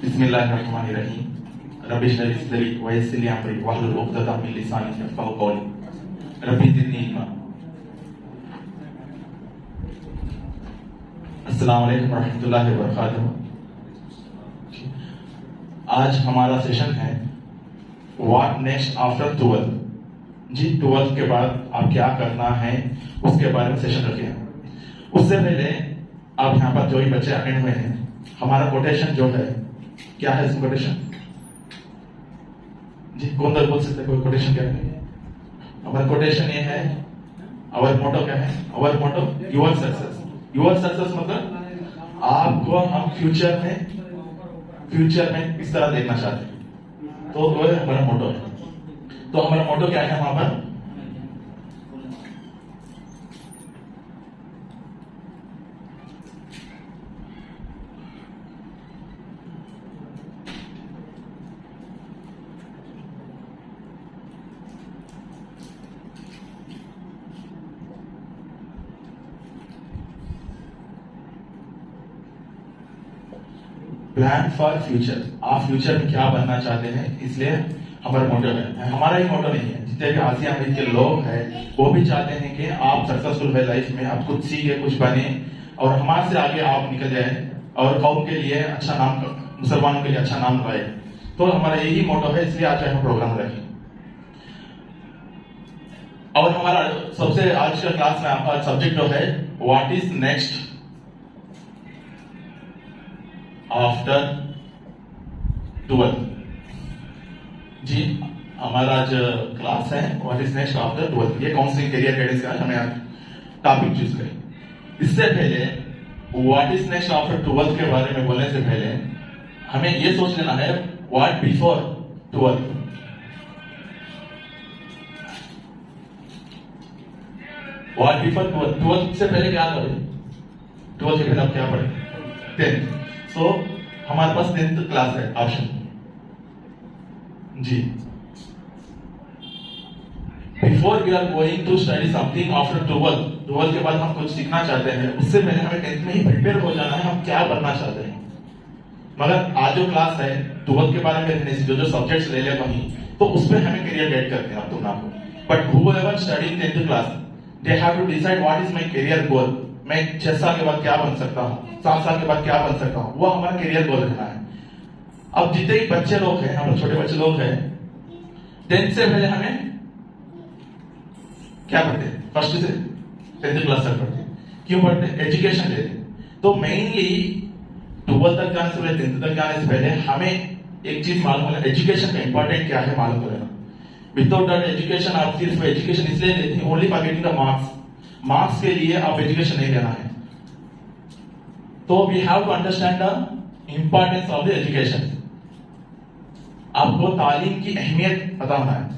बिस्मिल्लाहिर्रहमानिर्रहीम रब्बि इश्रह ली सदरी व यस्सिर ली अमरी वहलुल उक़दतम मिन लिसानी यफ़क़हू क़ौली रब्बि ज़िदनी इल्मा। अस्सलामु अलैकुम रहमतुल्लाहि व बरकातुहू। आज हमारा सेशन है व्हाट नेक्स्ट आफ्टर 12। जी 12 के बाद आप क्या करना है उसके बारे में सेशन रखे हैं। उससे पहले आप यहाँ पर जो भी बच्चे अटेंड हुए हैं, हमारा कोटेशन जो है क्या है, इसका कोटेशन जी कौन दर बोल सकते हैं? कोई कोटेशन क्या है? हमारा कोटेशन ये है, अवर मोटो क्या है? अवर मोटो योर सक्सेस। योर सक्सेस मतलब आपको हम फ्यूचर में इस तरह देखना चाहते हैं, तो वो हमारा मोटो है। तो हमारा मोटो क्या है वहां पर? Plan for future. आप फ्यूचर में क्या बनना चाहते हैं, इसलिए हमारा मोटो है। हमारा ही मोटो नहीं है, जितने भी आसिया अमीर के लोग हैं वो भी चाहते हैं कि आप सक्सेसफुल हुए लाइफ में, आप कुछ सीखे, कुछ बने और हमारे से आगे आप निकल जाए और कौम के लिए अच्छा नाम, मुसलमानों के लिए अच्छा नाम लाए। तो हमारा यही मोटो है, इसलिए आज हम प्रोग्राम रखें। और हमारा सबसे आज का क्लास में आपका सब्जेक्ट जो है व्हाट इज नेक्स्ट आफ्टर 12। जी हमारा जो क्लास है व्हाट इज नेक्स्ट आफ्टर 12, ये काउंसलिंग करियर गाइडेंस का हमें आज टॉपिक चूज करें। इससे पहले व्हाट इज नेक्स्ट आफ्टर 12 के बारे में बोलने से पहले हमें ये सोच लेना है व्हाट बिफोर 12। व्हाट बिफोर 12 से पहले क्या करें? 12 से पहले आप क्या पढ़े? 10th। तो हमारे पास 10th क्लास है ऑप्शन जी। Before we are going to study something after 12 के बाद हम कुछ सीखना चाहते हैं, उससे पहले हमें 10th में ही प्रिपेयर हो जाना है, हम क्या बनना चाहते हैं। मगर आज जो क्लास है 12 के बारे में जो सब्जेक्ट्स ले ले वहीं, तो उसमें हमें करियर गाइड करते हैं आप तुम आपको। But whoever study 10th class they have to decide what is my career goal. मैं 6 साल के बाद क्या बन सकता हूँ, 7 साल के बाद क्या बन सकता हूँ, वो हमारा करियर गोल रखना है। अब जितने भी बच्चे लोग हैं, हम छोटे बच्चे लोग हैं, 10th से पहले हमें क्या पढ़ते हैं? फर्स्ट से 10th क्लास तक पढ़ते हैं। क्यों पढ़ते हैं? एजुकेशन लेते हैं। तो मेनली 12 तक जाने से पहले, 10th तक जाने से पहले हमें एक चीज मालूम होना, एजुकेशन का इंपॉर्टेंट क्या है मालूम करना। विदाउट दैट एजुकेशन, आप सिर्फ एजुकेशन इसलिए लेते हैं only for getting the marks के लिए आप एजुकेशन नहीं लेना है। तो we have to understand the importance of the education. आपको तालीम की अहमियत पता होना है।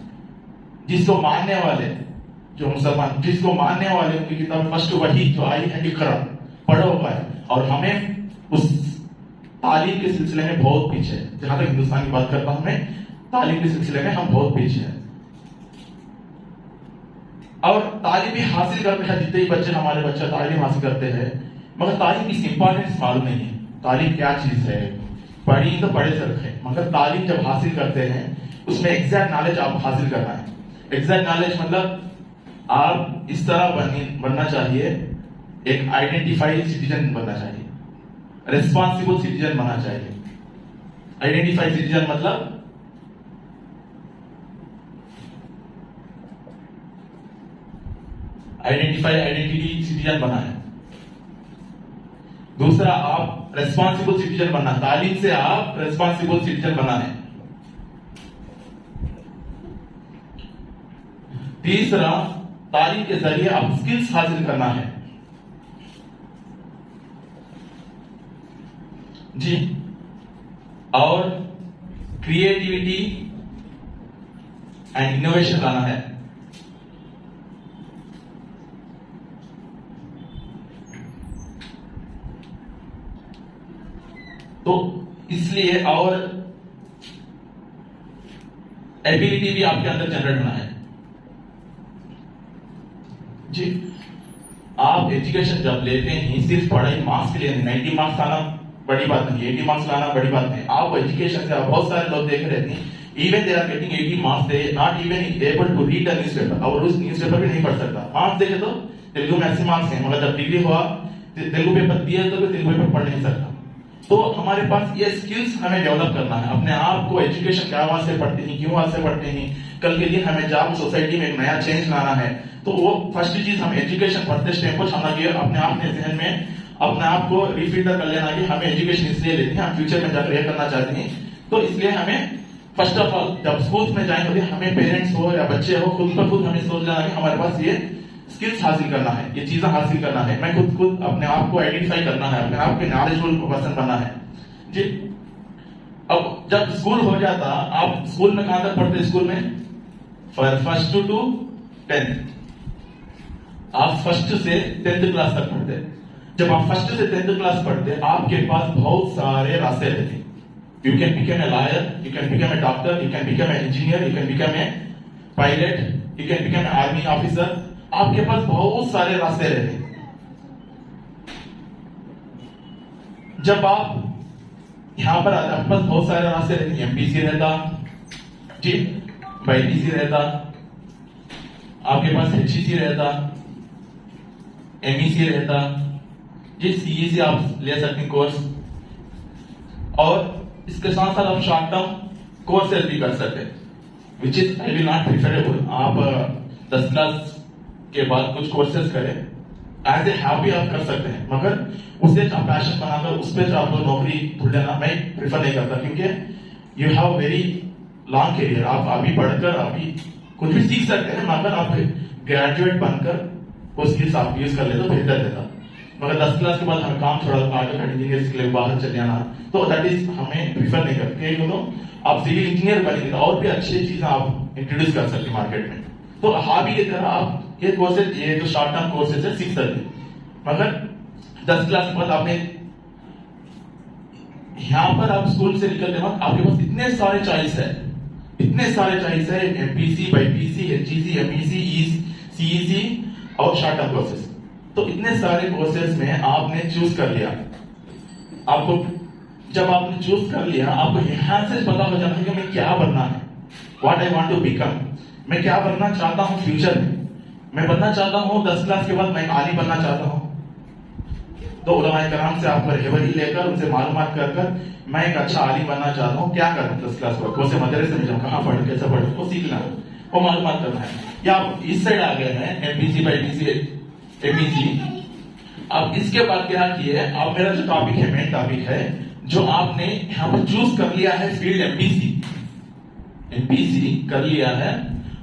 जिसको मानने वाले, जो मुसलमान जिसको मानने वाले, उनकी किताब फर्स्ट वही जो आई है इक़रा, पढ़ो हुआ है। और हमें उस तालीम के सिलसिले में बहुत पीछे है। जहां तक हिंदुस्तान की बात करता हूं, हमें तालीम के सिलसिले में हम बहुत पीछे हैं। और तालीम भी हासिल करते हैं, जितने भी बच्चे हमारे बच्चे तालीम हासिल करते हैं, मगर तालीम की इंपॉर्टेंस मालूम नहीं है। तालीम क्या चीज है? पढ़ी तो पढ़े से रखे, मगर तालीम जब हासिल करते हैं उसमें एग्जैक्ट नॉलेज आप हासिल करना है। एग्जैक्ट नॉलेज मतलब आप इस तरह बनना चाहिए, एक आइडेंटिफाइड सिटीजन बनना चाहिए, रिस्पॉन्सिबल सिटीजन बनना चाहिए। आइडेंटिफाइड सिटीजन मतलब आइडेंटिटी सिटीजन बना है। दूसरा आप रेस्पॉन्सिबल सिटीजन बनना, तालीम से आप रेस्पॉन्सिबल सिटीजन बना है। तीसरा तालीम के जरिए आप स्किल्स हासिल करना है जी। और क्रिएटिविटी एंड इनोवेशन लाना है। तो इसलिए और एबिलिटी भी आपके अंदर जनरेट होना है जी। आप एजुकेशन जब लेते हैं सिर्फ पढ़ाई मार्क्स के लिए, 90 मार्क्स आना बड़ी बात नहीं, 80 मार्क्स लाना बड़ी बात नहीं। आप एजुकेशन से आप बहुत सारे लोग देख रहे थे, even they are getting 80 marks, they not even able to read the newspaper, और उस न्यूज़पेपर भी नहीं पढ़ सकता। मार्क्स देखे तो तेलुगु में 80 मार्क्स हैं, मगर जब डिग्री हुआ तेलुगु पेपर दिए तो तेलुगु पेपर पढ़ नहीं सकता। तो हमारे पास ये स्किल्स हमें डेवलप करना है अपने आप को। एजुकेशन क्या वहां से पढ़ते हैं, क्यों वहां से पढ़ते हैं, कल के दिन हमें जॉब सोसाइटी में एक नया चेंज लाना है, तो वो फर्स्ट चीज हम एजुकेशन पढ़ते स्टेप को छाना कि अपने आप ने जहन में अपने आप को रिफिल्टर कर लेना कि हमें एजुकेशन इसलिए लेते हैं, हम फ्यूचर में जाकर ये करना चाहते हैं। तो इसलिए हमें फर्स्ट ऑफ ऑल जब स्कूल में जाएंगे हमें पेरेंट्स हो या बच्चे हो खुद पर खुद हमें सोच लेना कि हमारे पास ये स्किल्स हासिल करना है, ये चीजें हासिल करना है, मैं खुद अपने आप को आइडेंटिफाई करना है, अपने आप के नॉलेजफुल पर्सन बनना है जी। अब जब स्कूल हो जाता, आप स्कूल में कहां तक पढ़ते? स्कूल में फर्स्ट टू 10th, आप फर्स्ट से 10th क्लास तक पढ़ते। जब आप फर्स्ट से 10th क्लास पढ़ते, आपके पास बहुत सारे रास्ते रहते। You can become a lawyer, you can become a doctor, you can become a engineer, you can become a pilot, you can become a army officer. आपके पास बहुत सारे रास्ते रहते। जब आप यहां पर आते, आपके पास बहुत सारे रास्ते रहते। एमपीसी रहता जी, बाईपीसी रहता, आपके पास एचईसी रहता, एमईसी रहता जी, सीईसी आप ले सकते हैं कोर्स, और इसके साथ साथ आप शॉर्ट टर्म कोर्सेज भी कर सकते हैं, which is I will not preferable. आप 10 क्लास के बाद कुछ कोर्सेज करें, एज ए हॉबी आप कर सकते हैं, मगर उसे आप पैशन बनाकर उस पर आप नौकरी ढूंढ लेना मैं प्रिफर नहीं करता, क्योंकि you have very long career. आप अभी पढ़कर अभी कुछ भी सीख सकते हैं, मगर आप ग्रेजुएट बनकर वो स्किल्स आप यूज कर ले तो बेहतर रहता। मगर 10 क्लास के बाद हमें काम थोड़ा आगे इंजीनियर के लिए बाहर चले जाना, तो दैट इज हमें प्रिफर नहीं करते। तो आप सिविल इंजीनियर बनेंगे तो और भी अच्छी चीजें आप इंट्रोड्यूस कर सकते मार्केट में। तो हॉबी की तरह आप ये कोर्सेज, ये जो शॉर्ट टर्म कोर्सेज है सीख सकते हैं। मगर 10 क्लास के बाद आपने यहां पर आप स्कूल से निकलते वक्त आपके पास इतने सारे चॉइस है, इतने सारे चॉइस है, MPC, BiPC, HEC, MEC, CEC और शॉर्ट टर्म कोर्सेज। तो इतने सारे कोर्सेज में आपने चूज कर लिया। आपको जब आपने चूज कर लिया, आपको यहां से पता हो जाता है कि मैं क्या बनना है, what I want to become, मैं क्या बनना चाहता हूं फ्यूचर में। मैं बनना चाहता हूं 10 क्लास के बाद मैं आलिम बनना चाहता हूं, तो उलमाए कराम से आपको रहबरी लेकर उनसे मालूमात कर मैं एक अच्छा आलिम बनना चाहता हूं, क्या करूं 10 क्लास के बाद, कौन से मदरसे में जाऊं, कहां पढ़ूं, कैसे पढ़ूं, वो सीखना है, वो मालूमात करना है। या आप इस साइड आ गए हैं एमपीसी, बाईपीसी, एमईसी, अब इसके बाद क्या किए, अब मेरा जो टॉपिक है मेन टॉपिक है जो आपने यहां पर चूज कर लिया है फील्ड एमपीसी, एमपीसी कर लिया है,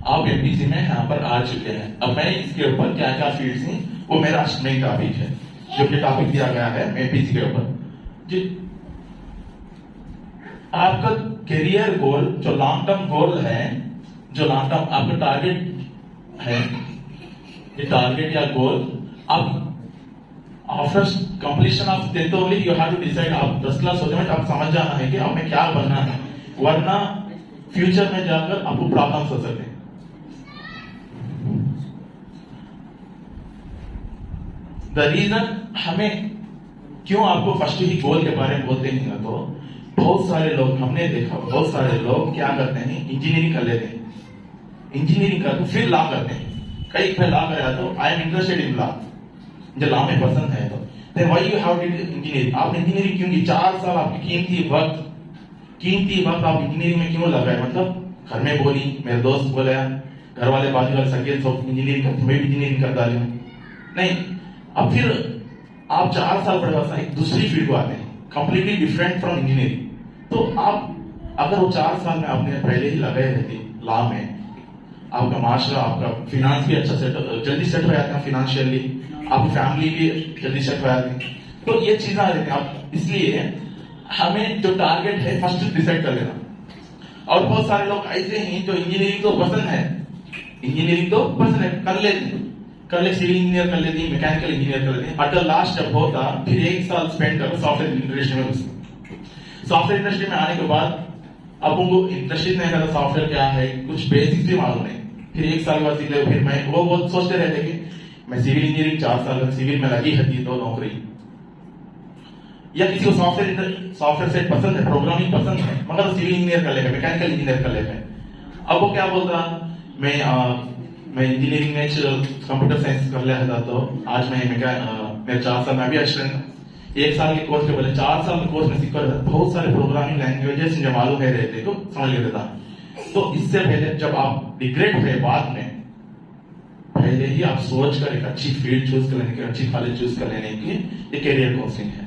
आप एमपीसी में यहां पर आ चुके हैं। अब मैं इसके ऊपर क्या क्या फील्ड्स हैं वो मेरा मेन टॉपिक है, जो कि टॉपिक दिया गया है एमपीसी के ऊपर जी। आपका करियर गोल, जो लॉन्ग टर्म गोल है, जो लॉन्ग टर्म आपका टारगेट है, ये टारगेट या गोल, आप after completion of 10th only you have to decide. आप 10 क्लास होते हैं आप समझ जाना है कि हमें क्या बनना है, वरना फ्यूचर में जाकर आपको प्रॉब्लम्स हो सकते हैं। द रीजन हमें क्यों आपको फर्स्ट ही गोल के बारे में बोलते हैं ना, तो बहुत सारे लोग हमने देखा, बहुत सारे लोग क्या करते हैं, इंजीनियरिंग कर लेते हैं, इंजीनियरिंग कर फिर लॉ करते हैं। कई मैं लॉ कराया तो I am interested in law, जो लॉ में पसंद है, तो then why you have did engineering. आपने इंजीनियरिंग क्यों की? 4 साल आपकी कीमती वक्त आप इंजीनियरिंग में क्यों लगाए? मतलब घर में बोली, मेरे दोस्त बोला, घर वाले बाजू वाले संकेत सब इंजीनियरिंग करते, मैं भी इंजीनियरिंग कर डाली हूं, नहीं। अब फिर आप 4 साल पढ़े बाद एक दूसरी फील्ड को आते हैं, कंप्लीटली डिफरेंट फ्रॉम इंजीनियरिंग। तो आप अगर वो 4 साल में आपने पहले ही लगाए रहते लॉ में, आपका माशरा, आपका फिनांस भी अच्छा जल्दी सेट हो जाता है, फिनेंशियली आपकी फैमिली भी जल्दी सेट हो जाती है। तो ये चीजें आ जाती हैं। आप इसलिए हमें जो टारगेट है फर्स्ट डिसाइड कर लेना। और बहुत सारे लोग ऐसे हैं जो इंजीनियरिंग तो पसंद है, इंजीनियरिंग तो पसंद है, कर ले सिविल इंजीनियर कर लेती, मैकेनिकल इंजीनियर कर लेती, अटल लास्ट जब होता फिर 1 साल स्पेंड कर सॉफ्टवेयर इंडस्ट्री में। सॉफ्टवेयर इंडस्ट्री में आने के बाद अब उनको इंटरेस्टेड नहीं रहता सॉफ्टवेयर क्या है, कुछ बेसिक्स भी मालूम नहीं, फिर 1 साल बाद सीख ले, फिर मैं वो सोचते रहते कि मैं सिविल इंजीनियरिंग 4 साल सिविल में लगी है तो नौकरी, या किसी को सॉफ्टवेयर सेट पसंद है, प्रोग्रामिंग पसंद है, मगर सिविल इंजीनियर कर लेगा, मैकेनिकल इंजीनियर कर लेगा। अब वो क्या बोल रहा, मैं इंजीनियरिंग में कंप्यूटर साइंस कर लिया था, तो आज मेरे 4 साल में भी स्टूडेंट 1 साल के कोर्स के बदले 4 साल के कोर्स में सीख कर बहुत सारे प्रोग्रामिंग लैंग्वेजेस मुझे मालूम है रहते तो समझ लेता था। तो इससे पहले जब आप रिग्रेट हुए बाद में, पहले ही आप सोच कर एक अच्छी फील्ड चूज कर लेने की, अच्छी कॉलेज चूज कर लेने की ये कैरियर काउंसलिंग है।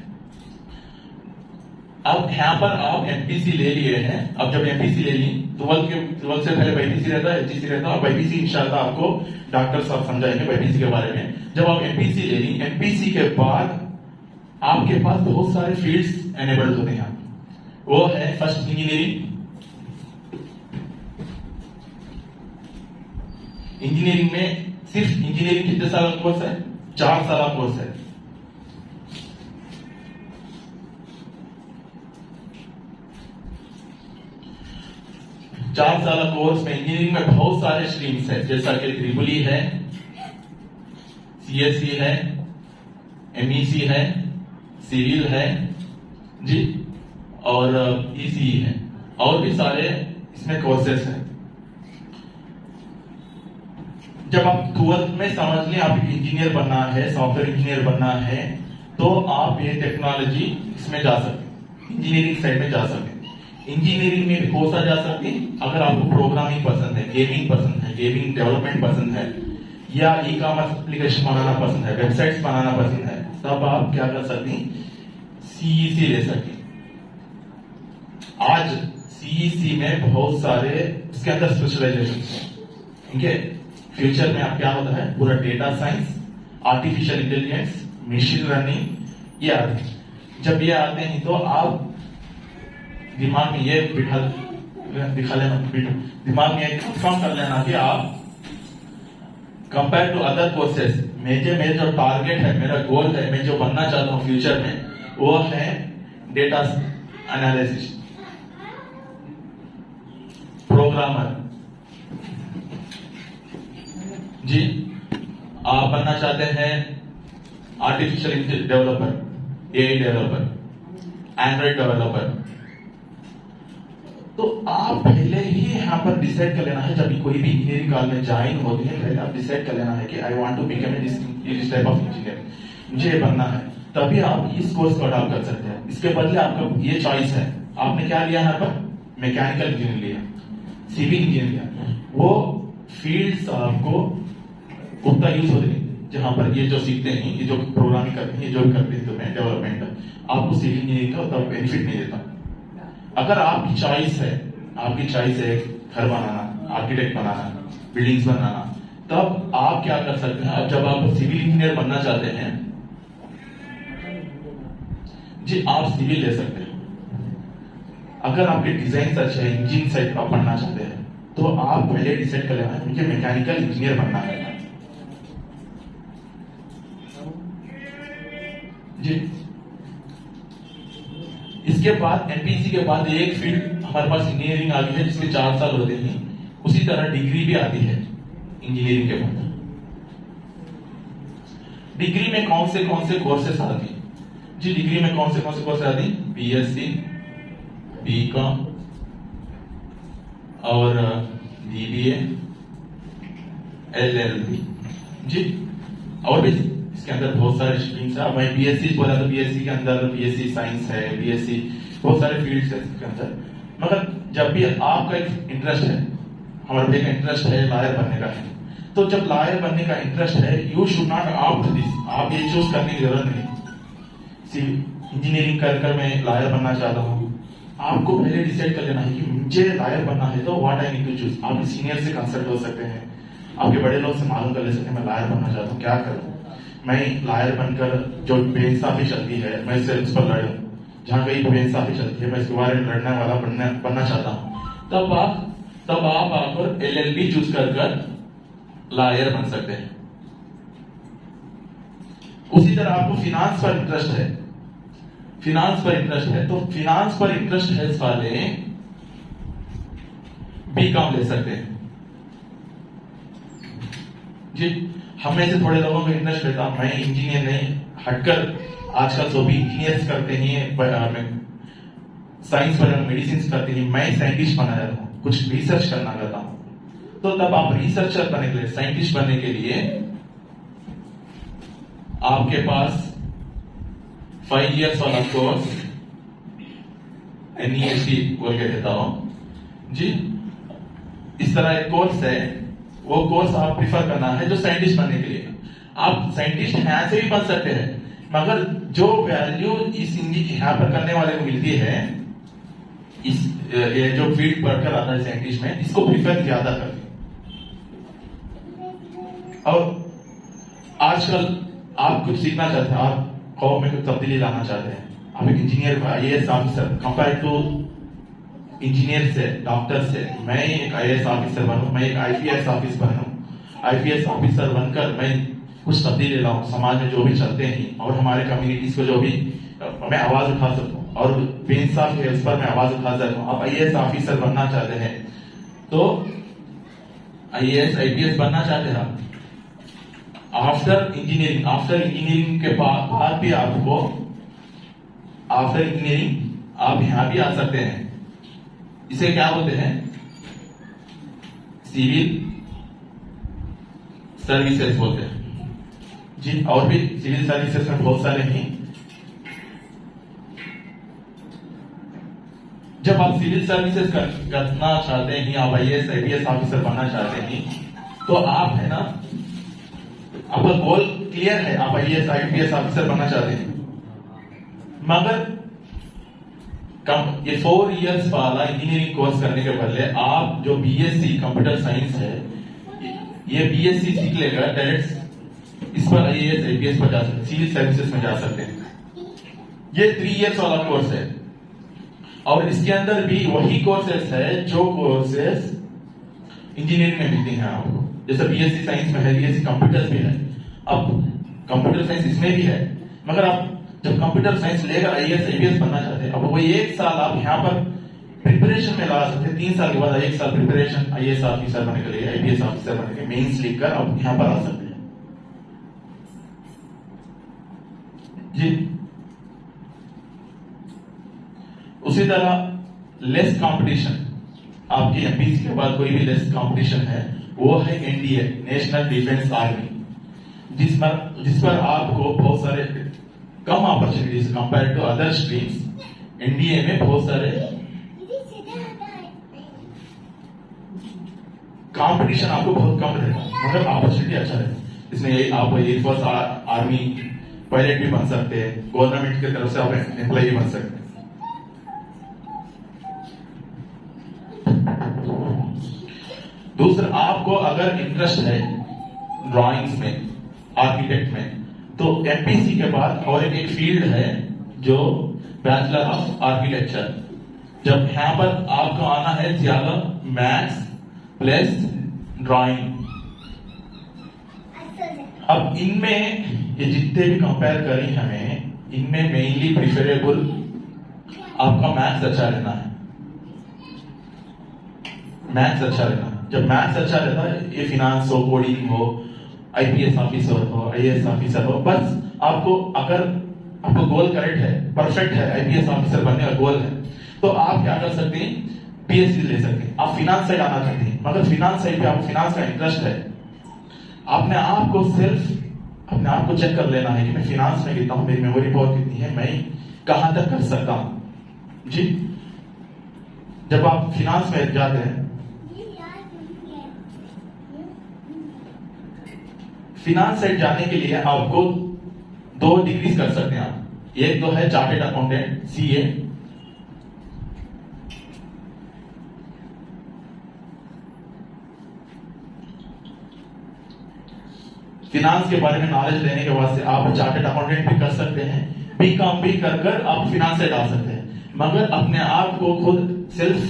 अब यहाँ पर आप एमपीसी ले लिए हैं। अब जब एमपीसी ले ली, 12 से पहले बाईपीसी रहता है, एचईसी रहता है, और बाईपीसी इंशाल्लाह आपको डॉक्टर साहब समझाएंगे बाईपीसी के बारे में। जब आप एमपीसी ले ली, एमपीसी के बाद आपके पास बहुत सारे फील्ड्स एनेबल्ड होते हैं। वो है फर्स्ट इंजीनियरिंग। इंजीनियरिंग में सिर्फ इंजीनियरिंग कितने साल का कोर्स है? 4 साल का कोर्स है। चार साल कोर्स में इंजीनियरिंग में बहुत सारे स्ट्रीम्स है, जैसा कि ट्रिपल ई है, सीएससी है, एमईसी है, सिविल है जी, और ईसीई है, और भी सारे इसमें कोर्सेस हैं। जब आप 12th में समझ लें आप इंजीनियर बनना है, सॉफ्टवेयर इंजीनियर बनना है, तो आप ये टेक्नोलॉजी इसमें जा सकते, इंजीनियरिंग साइड में जा सकते। इंजीनियरिंग में भी कौन सा जा सकते हैं? अगर आपको प्रोग्रामिंग पसंद है, गेमिंग पसंद है, गेमिंग डेवलपमेंट पसंद है, या ई कॉमर्स एप्लीकेशन बनाना पसंद है, वेबसाइट्स बनाना पसंद है, तब आप क्या कर सकते हैं? सीईसी ले सकते हैं। आज सीईसी में बहुत सारे इसके अंदर स्पेशलाइजेशन है, ठीक है। फ्यूचर में आप क्या होता है, पूरा data science, artificial intelligence, machine learning ये आते हैं। जब ये आते हैं तो आप दिमाग में ये दिखा लेना, दिमाग में कंफर्म कर लेना कि आप कंपेयर टू अदर कोर्सेस मेरा जो टारगेट है, मेरा गोल है, मैं जो बनना चाहता हूं फ्यूचर में, वो है डेटा एनालिसिस, प्रोग्रामर जी। आप बनना चाहते हैं artificial developer, AI developer, Android developer, तो आप पहले ही यहां पर डिसाइड कर लेना है। जब भी कोई भी इंजीनियरिंग कॉलेज में ज्वाइन होते हैं, पहले आप डिसाइड कर लेना है कि I want to become this type of engineer, मुझे ये बनना है, तभी आप इस कोर्स को अडॉप्ट कर सकते हैं। इसके बदले आपका ये चॉइस है, आपने क्या लिया यहाँ पर? मैकेनिकल इंजीनियर लिया, सिविल इंजीनियर लिया, वो फील्ड्स आपको उतना यूज होते हैं जहां पर ये जो सीखते हैं, ये जो प्रोग्रामिंग करते हैं, ये जो भी करते हैं, तो डेवलपमेंट, आपको सिविल इंजीनियरिंग का उतना बेनिफिट नहीं देता। अगर आपकी चॉइस है, घर बनाना, आर्किटेक्ट बनाना, बिल्डिंग्स बनाना, तब आप क्या कर सकते हैं? अब जब आप सिविल इंजीनियर बनना चाहते हैं जी, आप सिविल ले सकते हैं। अगर आपके डिजाइन अच्छे है, इंजीनियरिंग साइड आप पढ़ना चाहते हैं, तो आप पहले डिसाइड कर लेना है मुझे मैकेनिकल इंजीनियर बनना है जी। इसके बाद एमपीसी के बाद एक फील्ड हमारे पास इंजीनियरिंग आ गई है, जिसके 4 साल होते हैं। उसी तरह डिग्री भी आती है इंजीनियरिंग के बाद। डिग्री में कौन से कोर्सेस आते हैं जी? डिग्री में कौन से कोर्सेस आते हैं? बीएससी, बीकॉम और बीबीए, एलएलबी जी, और भी इसके अंदर बहुत सारे स्ट्रीम्स है। मैं बीएससी बोला तो बीएससी के अंदर बीएससी साइंस है, बीएससी बहुत सारे फील्ड्स है इसके अंदर। मगर जब भी आपका एक इंटरेस्ट है, हमारे भाई का इंटरेस्ट है लॉयर बनने का है, तो जब लॉयर बनने का इंटरेस्ट है, you should not opt this, आप ये चूज करने की जरूरत नहीं। इंजीनियरिंग कर मैं लॉयर बनना चाहता हूँ, आपको पहले डिसाइड कर लेना है कि मुझे लॉयर बनना है, तो what I need to choose. आप सीनियर से कंसल्ट हो सकते हैं, आपके बड़े लोग से मालूम कर ले सकते हैं मैं लॉयर बनना चाहता हूँ, क्या करूँ। मैं लॉयर बनकर जो बेइंसाफी चलती है, मैं इससे उस पर लड़ूं, जहां कहीं बेइंसाफी चलती है मैं इसके बारे में लड़ने वाला बनना चाहता हूं, तब आप आकर एलएलबी चूज कर लॉयर बन सकते हैं। उसी तरह आपको फिनांस पर इंटरेस्ट है, तो फिनांस पर इंटरेस्ट है वाले बीकॉम ले सकते हैं जी। हम में से थोड़े लोगों को इंटरेस्ट रहता, मैं इंजीनियर नहीं हटकर आजकल जो भी इंजीनियर्स करते हैं, साइंस पर मेडिसिन करते हैं, मैं साइंटिस्ट बनना चाहता हूँ, कुछ रिसर्च करना चाहता हूँ। तो तब आप रिसर्चर बनने के लिए, साइंटिस्ट बनने के लिए आपके पास 5 years वाला कोर्स NEST बोल के देता हूं जी। इस तरह एक कोर्स है, वो कोर्स आप प्रिफर करना है जो साइंटिस्ट बनने के लिए। आप साइंटिस्ट यहां से भी बन सकते हैं, मगर जो वैल्यू इस यहां पर करने वाले को मिलती है, इस ये जो फील्ड पढ़कर आता है साइंटिस्ट में, इसको प्रिफर ज्यादा करते। और आजकल आप कुछ सीखना चाहते हैं, आप कौम में कुछ तब्दीली लाना चाहते हैं, आप एक engineer IAS officer, compare to engineer से, डॉक्टर से, मैं एक IAS ऑफिसर बनूं, मैं एक IPS ऑफिसर बनूं, IPS ऑफिसर बनकर मैं कुछ तब्दीली लाऊं समाज में जो भी चलते हैं, और हमारे कम्युनिटीज को जो भी मैं आवाज उठा सकूं, और बेइंसाफ है उस पर मैं आवाज उठा सकूं। आप IAS ऑफिसर बनना चाहते हैं तो IAS IPS बनना चाहते हैं आप, आफ्टर इंजीनियरिंग के बाद भी आपको, आफ्टर इंजीनियरिंग आप यहां भी आ सकते हैं। इसे क्या बोलते हैं? सिविल सर्विसेज बोलते हैं जी। और भी सिविल सर्विसेज में बहुत सारे हैं। जब आप सिविल सर्विसेज करना चाहते हैं, आप IAS IPS ऑफिसर बनना चाहते हैं, तो आप है ना, आपका गोल क्लियर है, आप IAS IPS ऑफिसर बनना चाहते हैं, मगर ये 4 years वाला इंजीनियरिंग कोर्स करने के बदले आप जो BSc कंप्यूटर साइंस है, ये BSc सीख लेकर डायरेक्ट इस पर IAS IPS पर जा सकते, सिविल सर्विसेज में जा सकते हैं। ये 3 years वाला कोर्स है, और इसके अंदर भी वही कोर्सेस है जो कोर्सेस इंजीनियरिंग में मिलते हैं आपको। जैसे BSc साइंस में है, BSc कंप्यूटर्स भी है, अब कंप्यूटर साइंस इसमें भी है, मगर आप जब कंप्यूटर साइंस लेकर IAS IPS बनना चाहते हैं, अब वो 1 साल आप यहाँ पर प्रिपरेशन में लगा सकते हैं। 3 साल के बाद 1 साल प्रिपरेशन IAS ऑफिसर बनने के लिए, IPS ऑफिसर बनने के मेंस लिखकर आप यहाँ पर आ सकते हैं जी। उसी तरह लेस कंपटीशन, आपकी MPC के बाद कोई भी लेस कंपटीशन है, वो है NDA, नेशनल डिफेंस आर्मी, जिस पर आपको बहुत सारे कम opportunities compare to other streams. NDA में बहुत सारे कंपटीशन आपको बहुत कम रहेगा, मगर अपॉर्चुनिटी अच्छा है इसमें। आप एयरफोर्स आर्मी पायलट भी बन सकते हैं, गवर्नमेंट की तरफ से आप एम्प्लॉय भी बन सकते हैं। दूसरा, आपको अगर इंटरेस्ट है ड्राइंग्स में, आर्किटेक्ट में, तो MPC के बाद और एक फील्ड है जो बैचलर ऑफ आर्किटेक्चर। जब यहां पर आपको आना है ज्यादा मैथ्स प्लस ड्राइंग। अब इनमें ये जितने भी कंपेयर करें हमें, इनमें मेनली प्रिफरेबल आपका मैथ्स अच्छा रहना है, मैथ्स अच्छा रहना है। जब मैथ्स अच्छा रहता है, ये फिनांस हो, कोडिंग हो, IPS ऑफिसर हो, IAS ऑफिसर हो, बस आपको, अगर आपको गोल करेक्ट है, परफेक्ट है, IPS ऑफिसर बनने का गोल है, तो आप क्या कर सकते हैं? PhD ले सकते हैं। आप फिनांस साइड आना चाहते हैं, मगर फिनांस साइड पे आपको फिनांस का इंटरेस्ट है, अपने आप को चेक कर लेना है कि मैं फिनांस में कितना हूं, मेरी मेमोरी पावर कितनी है, मैं कहां तक कर सकता हूं जी। जब आप फिनांस में जाते हैं, फिनांस साइड जाने के लिए आपको 2 डिग्रीज कर सकते हैं आप। एक तो है चार्टेड अकाउंटेंट CA, फिनांस के बारे में नॉलेज लेने के बाद से आप चार्टेड अकाउंटेंट भी कर सकते हैं, BCom भी कर आप फिनांस साइड आ सकते हैं। मगर अपने आप को खुद सेल्फ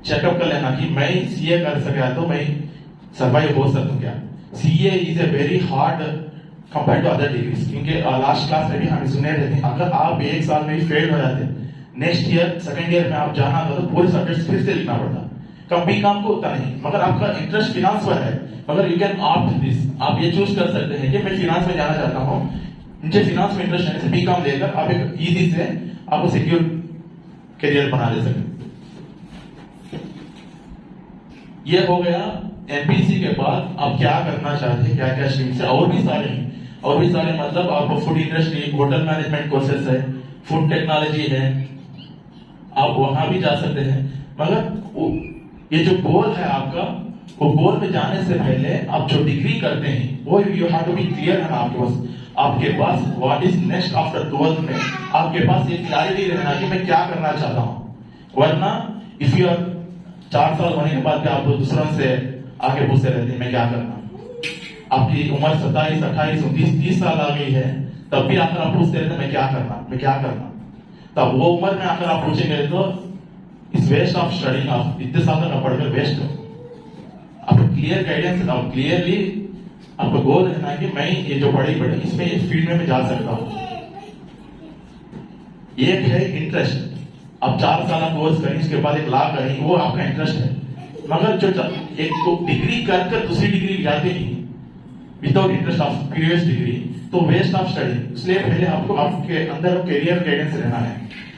चेकअप कर लेना कि मैं CA कर सका तो मैं सर्वाइव हो सकूं क्या। CA is a very hard compare to other degrees, क्योंकि लास्ट क्लास में भी हमें सुने रहते हैं, अगर आप 1 साल में ही फेल हो जाते, नेक्स्ट ईयर सेकंड ईयर में आप जाना था तो पूरे सब्जेक्ट फिर से लिखना पड़ता। BCom को उतना नहीं, मगर आपका इंटरेस्ट फिनांस पर है, मगर यू कैन ऑप्ट दिस, आप ये चूज कर सकते हैं कि मैं फिनांस में जाना चाहता हूँ, मुझे फिनांस में इंटरेस्ट है, बीकॉम लेकर आप एक इजी से आपको सिक्योर करियर बना ले सकें। ये हो गया एमपीसी के बाद आप क्या करना चाहते हैं, क्या क्या स्ट्रीम से। और भी सारे मतलब आपको food industry, hotel management courses है, फूड टेक्नोलॉजी है, आप वहां भी जा सकते हैं। मगर ये जो गोल है आपका, वो गोल में जाने से पहले आप जो डिग्री करते हैं वो you have to be clear है आपके पास what is next after 12th में आपके पास ये क्लैरिटी रहना कि मैं क्या करना चाहता हूं। वरना इफ यू आर 4 साल होने के बाद आप दूसरों से आगे पूछते रहते हैं मैं क्या करना। आपकी उम्र 27, 28, 29, 30 साल आ गई है, तब भी आकर आप पूछते रहते मैं क्या करना। तब वो उम्र में आकर आप पूछेंगे तो इस वेस्ट ऑफ स्टडी, आप इतने साल तक पढ़कर वेस्ट हो। आपको क्लियर गाइडेंस, आप क्लियरली आपका गोल रहना कि मैं ये जो पढ़ी इसमें इस फील्ड में मैं जा सकता हूं। एक है इंटरेस्ट, आप 4 साल कोर्स करें, इसके बाद एक लाख करें, वो आपका इंटरेस्ट है। मगर जो एक को डिग्री कर दूसरी डिग्री जाते नहीं without interest of previous degree, तो वेस्ट ऑफ स्टडी। इसलिए पहले आपको आपके अंदर करियर गाइडेंस रहना है।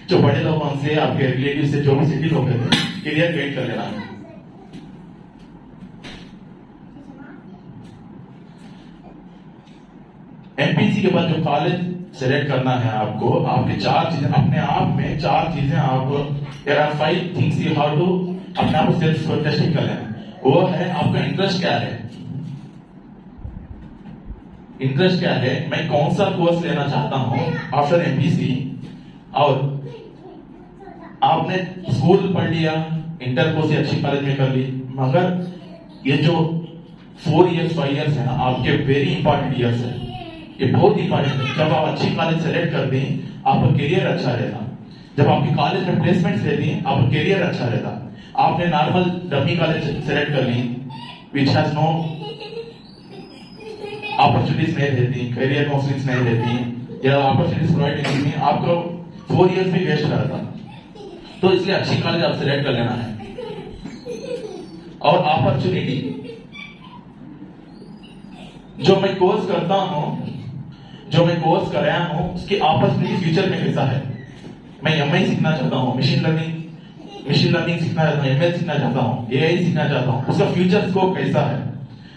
जो बड़े लोगों से, आपके रिलेटिव से, जो भी सेटल हो गए करियर गाइड कर लेना है। एमपीसी के बाद जो कॉलेज सेलेक्ट करना है आपको, आपके 4 चीजें अपने आप में 4 चीजें आपको, there are 5 things you have to अपने आप को सेल्फ टेस्टिंग कर लेना। वो है आपका इंटरेस्ट क्या है, इंटरेस्ट क्या है, मैं कौन सा कोर्स लेना चाहता हूं आफ्टर एमपीसी। और आपने स्कूल पढ़ लिया, इंटर कोर्स अच्छी कॉलेज में कर ली, मगर ये जो 4 इयर्स 5 इयर्स है ना, आपके वेरी इंपॉर्टेंट इयर्स है, ये बहुत इंपॉर्टेंट है। जब आप अच्छी कॉलेज सेलेक्ट कर दी, आपका करियर अच्छा रहता। जब आपकी कॉलेज में प्लेसमेंट लेती, आपका करियर अच्छा रहता। आपने नॉर्मल डमी कॉलेज सेलेक्ट कर ली विच हैज नो अपॉर्चुनिटीज नहीं देती, करियर काउंसलिंग नहीं देती, या अपॉर्चुनिटीज प्रोवाइड नहीं देती, आपको 4 इयर्स भी वेस्ट रहता। तो इसलिए अच्छी कॉलेज आप सेलेक्ट कर लेना है। और अपॉर्चुनिटी, जो मैं कोर्स करता हूं, जो मैं कोर्स कर रहा हूं, उसकी अपॉर्चुनिटी फ्यूचर में कैसा है। मैं एमआई सीखना चाहता हूं, मशीन लर्निंग सीखना चाहता हूं, एमएल सीखना चाहता हूं, एआई सीखना चाहता हूं, उसका फ्यूचर स्कोप कैसा है,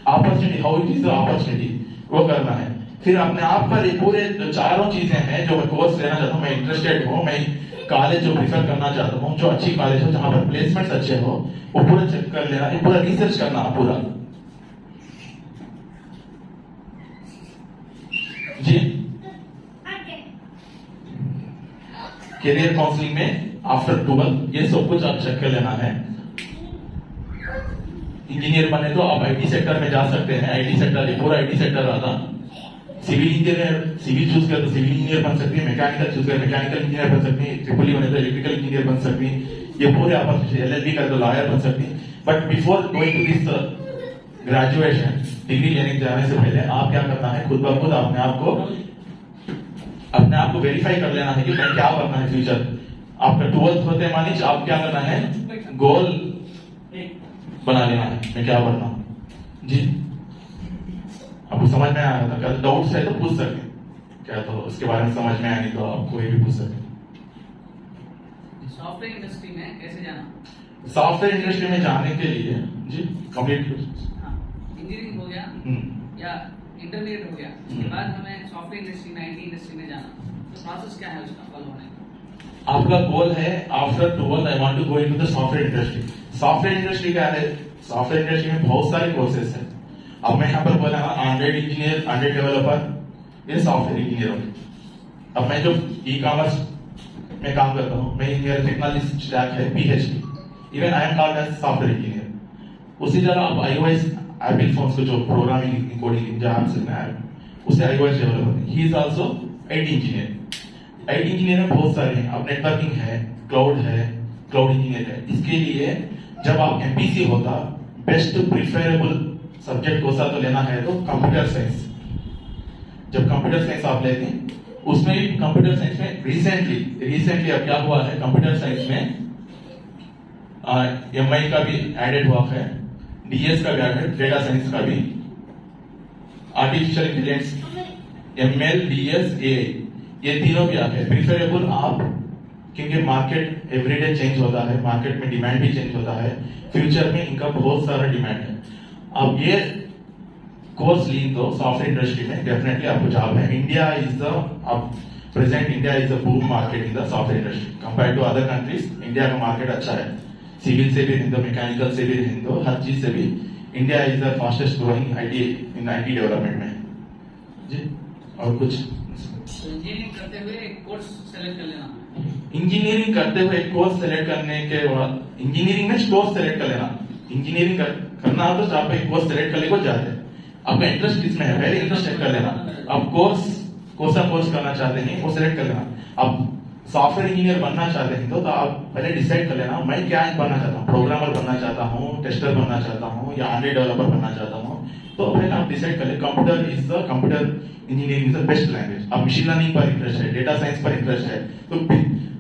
opportunity, how it is the opportunity, वो करना है। फिर अपने आप पर पूरे जो 4 चीजें हैं, जो मैं कोर्स लेना चाहता हूं, मैं इंटरेस्टेड हूं, मैं कॉलेज जो प्रिफर करना चाहता हूं, जो अच्छी कॉलेज हो, जहां पर प्लेसमेंट अच्छे हो, वो पूरा चेक कर लेना, पूरा रिसर्च करना पूरा। जी, करियर काउंसलिंग में आफ्टर 12 ये सब कुछ आप चेक कर लेना है। इंजीनियर बने तो आप आईटी सेक्टर में जा सकते हैं। आईटी सेक्टर, ये पूरा आईटी सेक्टर आता। सिविल इंजीनियर, सिविल चूज कर तो सिविल इंजीनियर बन सकते हैं, मैकेनिकल चूज कर मैकेनिकल इंजीनियर बन सकते हैं, ट्रिपल बने तो इलेक्ट्रिकल इंजीनियर बन सकते हैं। ये पूरे आप एलएलबी कर तो लॉयर बन सकते हैं। But before going to this graduation, degree लेने जाने से पहले आप क्या करना है, खुद ब खुद अपने आप को वेरीफाई कर लेना है कि मैं क्या करना है फ्यूचर। आपका 12th होते हैं मानिए, आप क्या करना है, गोल बना लेना है, मैं क्या करना हूं। जी, आपको समझ में आया था? क्या डाउट्स है तो पूछ सकते, क्या तो उसके बारे में समझ में आया नहीं तो आप कोई भी पूछ सकते। सॉफ्टवेयर इंडस्ट्री में कैसे जाना? सॉफ्टवेयर इंडस्ट्री में जाने के लिए जी कंप्लीट इंजीनियरिंग हो गया या इंटरमीडिएट हो गया, उसके बाद हमें सॉफ्टवेयर इंडस्ट्री में, आईटी इंडस्ट्री में जाना, तो प्रोसेस क्या है उसका फॉलो होने का? आपका गोल है after 12 I want to go into the software industry. Software industry क्या है? सॉफ्टवेयर इंडस्ट्री में बहुत सारे कोर्सेज हैं। अब मैं यहाँ पर बोला एंड्रॉइड इंजीनियर, एंड्रॉइड डेवलपर, ये सॉफ्टवेयर इंजीनियर हो। अब मैं जो ई कॉमर्स में काम करता हूँ, मैं मेरा टेक्नोलॉजी स्टैक है PhD, even I am called as software engineer. उसी तरह आप iOS एप्पल फोन्स को जो प्रोग्रामिंग कोडिंग जहां सीखना है, उसे iOS developer, he is also IT engineer. IT engineer में बहुत सारे हैं, अब नेटवर्किंग है, क्लाउड इंजीनियर है। इसके लिए जब आप एमपीसी होता, बेस्ट प्रिफरेबल सब्जेक्ट कौन सा तो लेना है तो कंप्यूटर साइंस। जब कंप्यूटर साइंस आप लेते हैं, उसमें भी कंप्यूटर साइंस में रिसेंटली अब क्या हुआ है, कंप्यूटर साइंस में एमआई का भी एडेड हुआ है, डीएस का भी एडेड, डेटा साइंस का भी, artificial intelligence ML, DS, AI, ये तीनों भी आते हैं। प्रिफरेबल आप, क्योंकि मार्केट एवरीडे चेंज होता है, मार्केट में डिमांड भी चेंज होता है, फ्यूचर में इनका बहुत सारा डिमांड है। आप ये कोर्स ली तो सॉफ्टवेयर इंडस्ट्री में डेफिनेटली आपको जॉब है। India is the present India is the boom market in the software industry compare to other countries. India का मार्केट अच्छा है, सिविल से भी हिंदो, मैकेनिकल से भी हिंदो, हर चीज से भी India is the fastest growing IT development में जी। और कुछ इंजीनियरिंग करते हुए एक कोर्स सेलेक्ट कर लेना। इंजीनियरिंग करते हुए एक कोर्स सेलेक्ट करने के बाद इंजीनियरिंग में कोर्स सेलेक्ट कर लेना। इंजीनियरिंग करना हो तो आप एक कोर्स सेलेक्ट कर लेको जाते हैं, आपका इंटरेस्ट किसमें है पहले इंटरेस्ट चेक कर लेना। आप कौन सा कोर्स करना चाहते हैं वो सेलेक्ट कर लेना। आप सॉफ्टवेयर इंजीनियर बनना चाहते हैं तो आप पहले डिसाइड कर लेना मैं क्या बनना चाहता हूँ, प्रोग्रामर बनना चाहता हूँ, टेस्टर बनना चाहता हूँ या एंड्रॉइड डेवलपर बनना चाहता हूँ। तो पहले आप डिसाइड कर ले computer engineering is the best language. आप मशीन लर्निंग पर इंटरेस्ट है, डेटा साइंस पर इंटरेस्ट है तो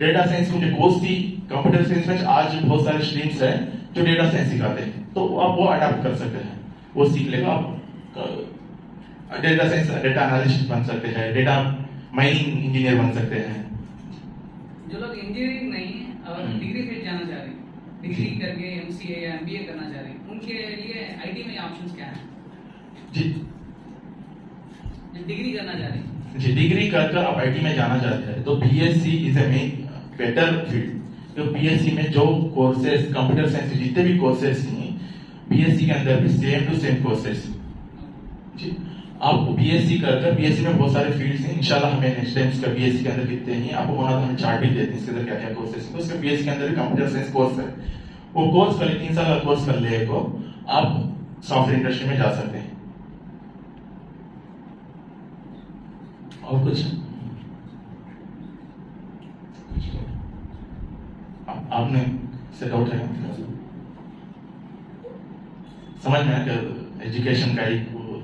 डेटा साइंस में जो कोर्स थी कंप्यूटर साइंस में आज बहुत सारे स्ट्रीम्स है जो डेटा साइंस सिखाते हैं, तो आप वो अडाप्ट कर सकते हैं, वो सीख लेगा। आप डेटा साइंस डेटा एनालिस्ट बन सकते हैं, डेटा माइनिंग इंजीनियर बन सकते हैं। जो लोग इंजीनियरिंग नहीं है और डिग्री फील्ड जाना चाह रहे हैं, डिग्री करके MCA या MBA करना चाह रहे हैं, उनके लिए IT में ऑप्शंस क्या है जी? जो डिग्री करना चाह रहे हैं जी, डिग्री कर आप IT में जाना चाहते हैं तो BSc is a better field. तो BSc में जो कोर्सेज कंप्यूटर साइंस जितने भी कोर्सेज हैं BSc के अंदर भी सेम टू सेम कोर्सेज जी। आप BSc कर BSc में बहुत सारे फील्ड्स हैं, इंशाल्लाह हमें नेक्स्ट टाइम इसका BSc के अंदर कितने हैं आपको वहां हम चार्ट भी देते हैं इसके अंदर क्या क्या कोर्सेज है। उसके BSc के अंदर भी कंप्यूटर साइंस कोर्स है, वो कोर्स कर 3 साल का कोर्स कर ले को आप सॉफ्टवेयर इंडस्ट्री में जा सकते हैं। और कुछ आपने से डाउट है समझ में कि एजुकेशन का ही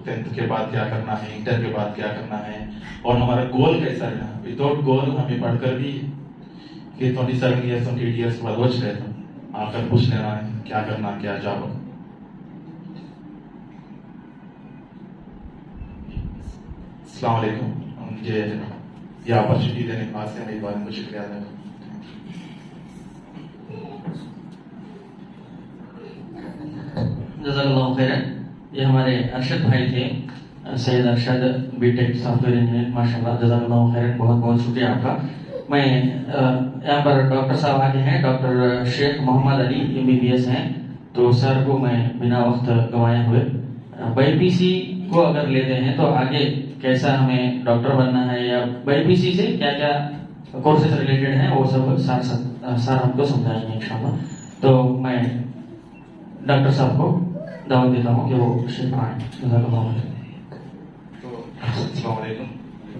10th के बाद क्या करना है, इंटर के बाद क्या करना है और हमारा गोल कैसा है। विदाउट गोल हमें पढ़कर भी कि 27 ईयर्स 28 ईयर्स के बाद बच गए तो आकर पूछ लेना है क्या करना क्या जॉब। अस्सलाम वालेकुम, मुझे ये अपॉर्चुनिटी देने के बाद से मेरी बात को शुक्रिया अदा करता हूं। जज़ाकल्लाहु खैरन। ये हमारे अरशद भाई थे, Syed Arshad BTech software engineer, माशाल्लाह जज़ाकल्लाहु खैरन, बहुत बहुत शुक्रिया आपका। मैं यहाँ पर डॉक्टर साहब आगे हैं, डॉक्टर शेख मोहम्मद अली MBBS हैं, तो सर को मैं बिना वक्त गंवाए हुए BPC को अगर लेते हैं तो आगे कैसा हमें डॉक्टर बनना है या BPC से क्या क्या कोर्सेज रिलेटेड हैं वो सब सर हमको समझाएंगे इंशाल्लाह। तो मैं डॉक्टर साहब को दावत देता हूँ कि वो शेख आए। तो अस्सलाम वालेकुम।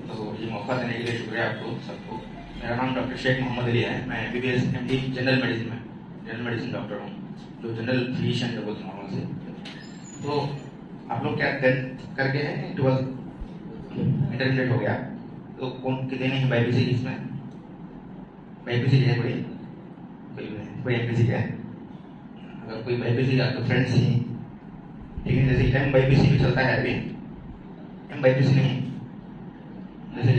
तो ये मौका देने के लिए शुक्रिया आपको सबको। मेरा नाम डॉक्टर शेख मोहम्मद अली है, मैं MBBS MD general medicine doctor हूँ, जो जनरल फिजिशियन जो बोलते हैं नॉर्मल से। तो आप लोग क्या 10th करके हैं 12th इंटरमीडिएट हो गया तो कौन कितने नहीं BPC इसमें BPC है कोई MPC है? अगर कोई BPC का तो फ्रेंड्स ही, लेकिन जैसे MBPC भी चलता है अभी, MBPC नहीं। जैसे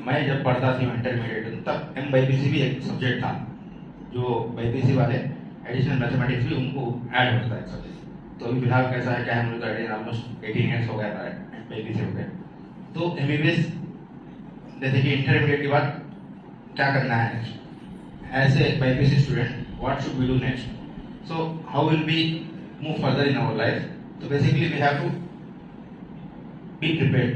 मैं जब पढ़ता थी इंटरमीडिएट तब MBPC भी एक सब्जेक्ट था, जो BPC वाले एडिशनल मैथमेटिक्स भी उनको ऐड होता है सब्जेक्ट। तो अभी फिलहाल कैसा है क्या है मुझे आइडिया, ऑलमोस्ट 18 ईयर्स हो गया था BPC हो गया। तो MBBS जैसे कि इंटरमीडिएट के बाद क्या करना है next, as a BPC student what should we do next, so how will we move further in our life. तो basically we have to be prepared.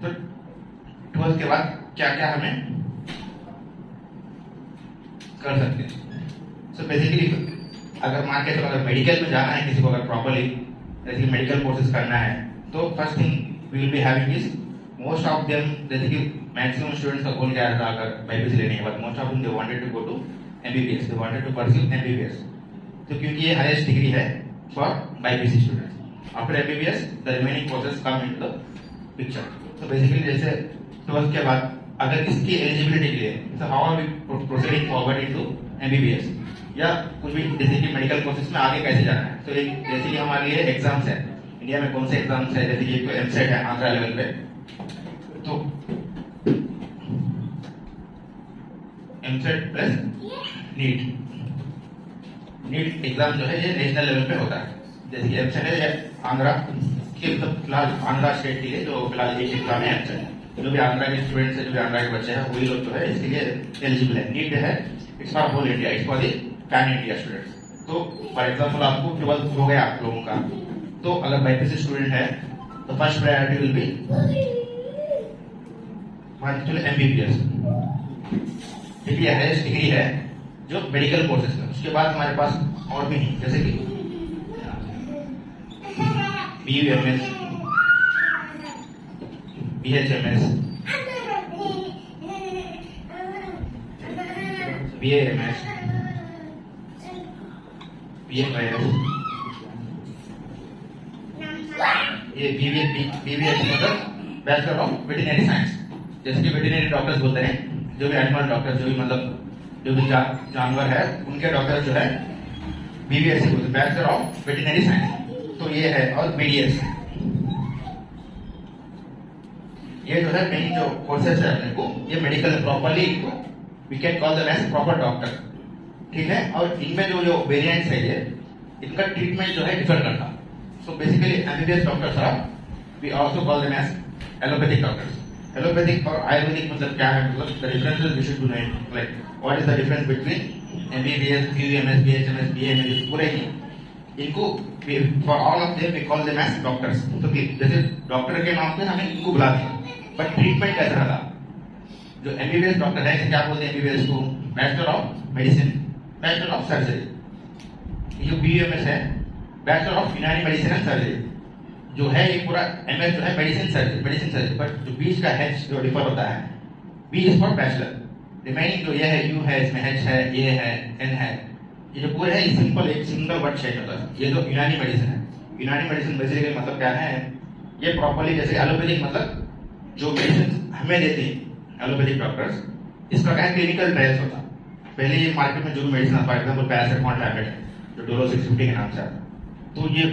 तो 12th के बाद क्या क्या हमें कर सकते हैं। सो बेसिकली अगर मान के चलो अगर मेडिकल में जाना है किसी को, अगर प्रॉपरली जैसे मेडिकल कोर्सेज करना है तो first thing we will be having is most of them, जैसे कि मैक्सिमम स्टूडेंट्स का गोल क्या रहता है अगर BPC लेने के बाद, most of them they wanted to go to MBBS, they wanted to pursue MBBS। तो क्योंकि ये हाईएस्ट डिग्री है for BPC students. After MBBS the remaining courses come into the picture. तो बेसिकली जैसे 12th के बाद अगर इसकी एलिजिबिलिटी के लिए so how are we proceeding forward into MBBS या कुछ भी जैसे कि मेडिकल कोर्सेज में आगे कैसे जाना है। तो एक जैसे कि हमारे लिए एग्जाम्स है, इंडिया में कौन से एग्जाम्स है, जैसे कि एमसेट है आंध्रा लेवल पे, तो एमसेट प्लस नीट एग्जाम जो है ये नेशनल लेवल पे होता है। जैसे कि एमसेट है आंध्रा के, मतलब फिलहाल आंध्रा स्टेट के लिए जो फिलहाल एक एग्जाम है एमसेट, जो भी आंध्रा के स्टूडेंट्स है, जो भी आंध्रा के बच्चे हैं, वही लोग जो है इसके लिए एलिजिबल है। नीट है it's for whole India, it's for the pan India students. तो फॉर एग्जाम्पल आपको 12th हो गया आप लोगों का, तो अगर बाईपीसी स्टूडेंट है तो first priority will be MBBS, degree highest degree है जो मेडिकल कोर्सेज में। उसके बाद हमारे पास और भी नहीं, जैसे कि बीयूएमएस, बीएचएमएस, बीएएमएस, बीएमआईएस, ये बीबीएस मतलब बैचलर ऑफ वेटरनरी साइंस। जैसे कि वेटरनरी डॉक्टर्स बोलते हैं, जो भी एनिमल डॉक्टर, जो भी मतलब जो भी जानवर है उनके डॉक्टर जो है बीबीएस बोलते हैं, बैचलर ऑफ वेटरनरी साइंस। तो ये है, और बीडीएस, ये जो है मेन जो कोर्सेज है अपने को, ये medical properly we can call them as proper doctor, ठीक है। और इनमें जो वेरिएंट्स है ये, इनका ट्रीटमेंट जो है डिफर करता। So basically MBBS doctors are, we also call them as allopathic doctors. Allopathic और आयुर्वेदिक मतलब क्या है, मतलब the differences we should do know, like what is the difference between MBBS, BUMS, BHMS, BMS, पूरे ही इनको for all of them we call them as doctors. तो जैसे डॉक्टर के नाम पे हमें इनको बुलाते हैं, बट ट्रीटमेंट कैसा रहा। जो एमबीबीएस डॉक्टर है, क्या बोलते हैं एमबीबीएस को, bachelor of medicine, bachelor of surgery. जो बीयूएमएस है बैचलर ऑफ यूनानी मेडिसिन एंड सर्जरी, जो है एक पूरा एमएस जो है मेडिसिन सर्जरी, बट जो बीच का एच जो डिफर होता है, B is for bachelor, remaining जो ये है यू है, इसमें एच है, ए है, एन है, ये जो पूरे है सिंपल एक सिंगल वर्ड चेंज होता है। ये जो यूनानी मेडिसिन है, यूनानी मेडिसिन बेसिकली मतलब क्या है, ये प्रॉपरली जैसे एलोपैथिक मतलब जो मेडिसिन हमें देते हैं एलोपैथिक डॉक्टर्स, इसका क्या है क्लिनिकल ट्रायल्स होता है। पहले ये मार्केट में जो भी मेडिसिन आता है, फॉर एग्जांपल पैरासिटामोल टैबलेट है जो डोलो 650 के नाम से आता है, तो ये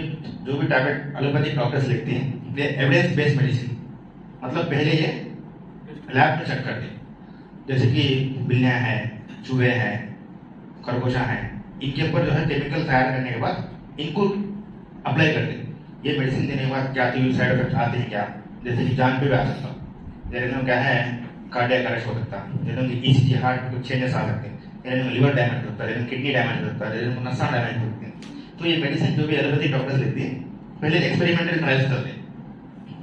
जो भी टैबलेट एलोपैथिक डॉक्टर्स लिखते हैं, ये एविडेंस बेस्ड मेडिसिन, मतलब पहले ये लैब में चेक करते हैं, जैसे कि बिल्लियां हैं, चूहे हैं, खरगोशा हैं, इनके ऊपर जो है केमिकल तैयार करने के बाद इनको अप्लाई करते हैं। ये मेडिसिन देने के बाद क्या साइड इफेक्ट आते हैं क्या, जैसे कि जान पे भी आ सकता है, जैसे क्या है कार्डियक अरेस्ट हो सकता है, जैसे ईसीजी हार्ट कुछ चेंजेस आ सकते हैं, जैसे लिवर डैमेज होता है, जैसे किडनी डैमेज होता है, जैसे नसा डैमेज होते हैं। तो ये मेडिसिन जो भी एलोपैथिक डॉक्टर्स लिखते हैं, पहले एक्सपेरिमेंटल ट्रायल्स करते हैं,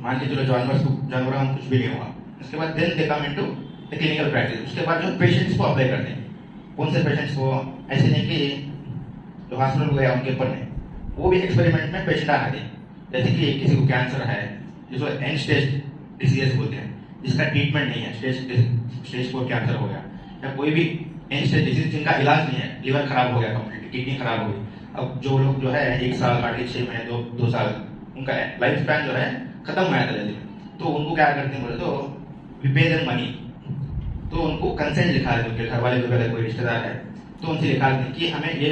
मान के चलो जानवरों में कुछ भी नहीं हुआ, उसके बाद then they come into the clinical practice. उसके बाद जो पेशेंट्स को अप्लाई करते हैं, कौन से पेशेंट्स को, ऐसे नहीं कि जो हॉस्पिटल गया उनके ऊपर नहीं, वो भी एक्सपेरिमेंट में पेशेंट आते हैं। जैसे कि किसी को कैंसर है, जिसको एंड स्टेज डिसीज बोलते हैं, जिसका ट्रीटमेंट नहीं है, स्टेज 4 कैंसर हो गया, या कोई भी एंड स्टेज डिसीज जिनका इलाज नहीं है, लिवर खराब हो गया कंप्लीटली, किडनी खराब हो गई, अब जो लोग जो है 1 साल, 6 महीने, 2 साल, उनका लाइफ स्पैन जो है खत्म हो जाता है, तो उनको क्या करते हैं बोले तो वी पे देम मनी, तो उनको कंसेंट लिखा देते, उनके घर वाले वगैरह कोई रिश्तेदार है तो उनसे लिखा देते कि हमें ये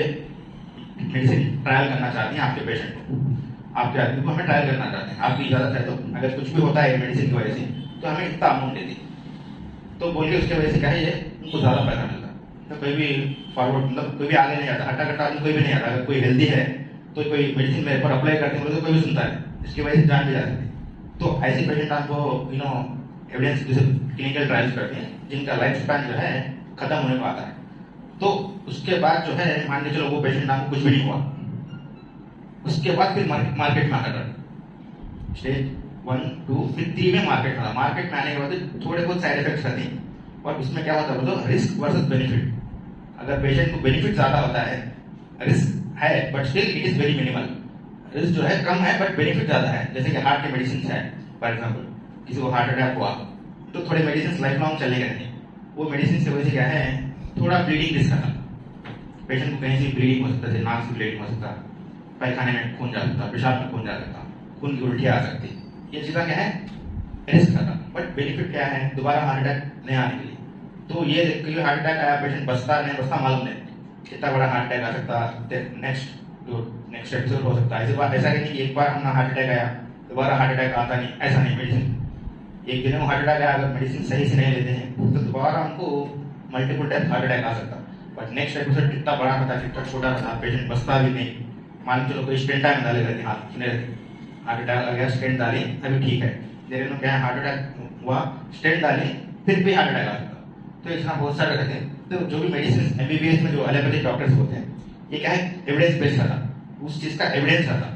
मेडिसिन ट्रायल करना चाहते हैं, आपके पेशेंट को, आपके आदमी को हमें ट्रायल करना चाहते हैं, आपकी इजाजत है तो अगर कुछ भी होता है मेडिसिन की वजह से तो हमें इतना अमाउंट दे दी, तो बोल के उसके वजह से क्या है ये उनको ज्यादा पैसा मिलता है। तो कोई भी फॉरवर्ड मतलब कोई भी आगे नहीं आता, हट्टा आदमी कोई भी नहीं आता, अगर कोई हेल्दी है तो कोई मेडिसिन मेरे पर अप्लाई करते हैं तो कोई भी सुनता है, इसकी वजह से जान भी जा सकती है। तो ऐसे पेशेंट आपको एविडेंस जैसे क्लिनिकल ट्रायल्स करते हैं, जिनका लाइफ स्पैन जो है खत्म होने को आता है, तो उसके बाद जो है मान के चलो वो पेशेंट आपको कुछ भी नहीं हुआ, उसके बाद फिर मार्केट में आकर स्टेज 1, 2, फिर 3 में मार्केट में आने के बाद थोड़े बहुत साइड इफेक्ट्स आते हैं, और उसमें क्या होता है बोलो रिस्क वर्सेस बेनिफिट। अगर पेशेंट को बेनिफिट ज्यादा होता है, रिस्क है but still it is very minimal, risk जो है कम है बट बेनिफिट ज्यादा है, जैसे कि हार्ट के मेडिसिन है, फॉर एग्जाम्पल किसी को हार्ट अटैक हुआ तो थोड़े मेडिसिन लाइफ लॉन्ग चलेगा नहीं, वो मेडिसिन की वजह से क्या है थोड़ा ब्लीडिंग रिस्क आता, पेशेंट को कहीं से ब्लीडिंग हो सकता है, नाक से ब्लीडिंग हो सकता है, पैखाने में खून जा सकता, पेशाब में खून जा सकता, खून की उल्टी आ सकती, ये चीज़ा क्या है रिस्क आता, बट बेनिफिट क्या है दोबारा हार्ट अटैक नहीं आने के लिए। तो ये हार्ट अटैक आया पेशेंट बचता नहीं बचता मालूम नहीं, कितना बड़ा हार्ट अटैक आ सकता, नेक्स्ट जो नेक्स्ट एपिसोड हो सकता है। ऐसी बात ऐसा नहीं कि एक बार हमने हार्ट अटैक आया दोबारा हार्ट अटैक आता नहीं, ऐसा नहीं। मेडिसिन एक दिन में हार्ट अटैक आया, अगर मेडिसिन सही से नहीं लेते हैं तो दोबारा हमको मल्टीपल टाइम हार्ट अटैक आ सकता। बट नेक्स्ट एपिसोड कितना बड़ा रहता, कितना छोटा रहता, पेशेंट बचता भी नहीं। मान के चलो कोई स्टेंट टाइम डाले रहते हाथ सुने रहते, हार्ट अटैक आ गया स्टेंट डाले अभी ठीक है, देर में क्या है हार्ट अटैक हुआ स्टेंट डाले फिर भी हार्ट अटैक आ सकता। तो इतना बहुत सारे रहते हैं। तो जो भी मेडिसिन एमबीबीएस में जो एलोपैथिक डॉक्टर्स होते हैं ये क्या है एविडेंस बेस्ड रहता, उस चीज का एविडेंस रहता।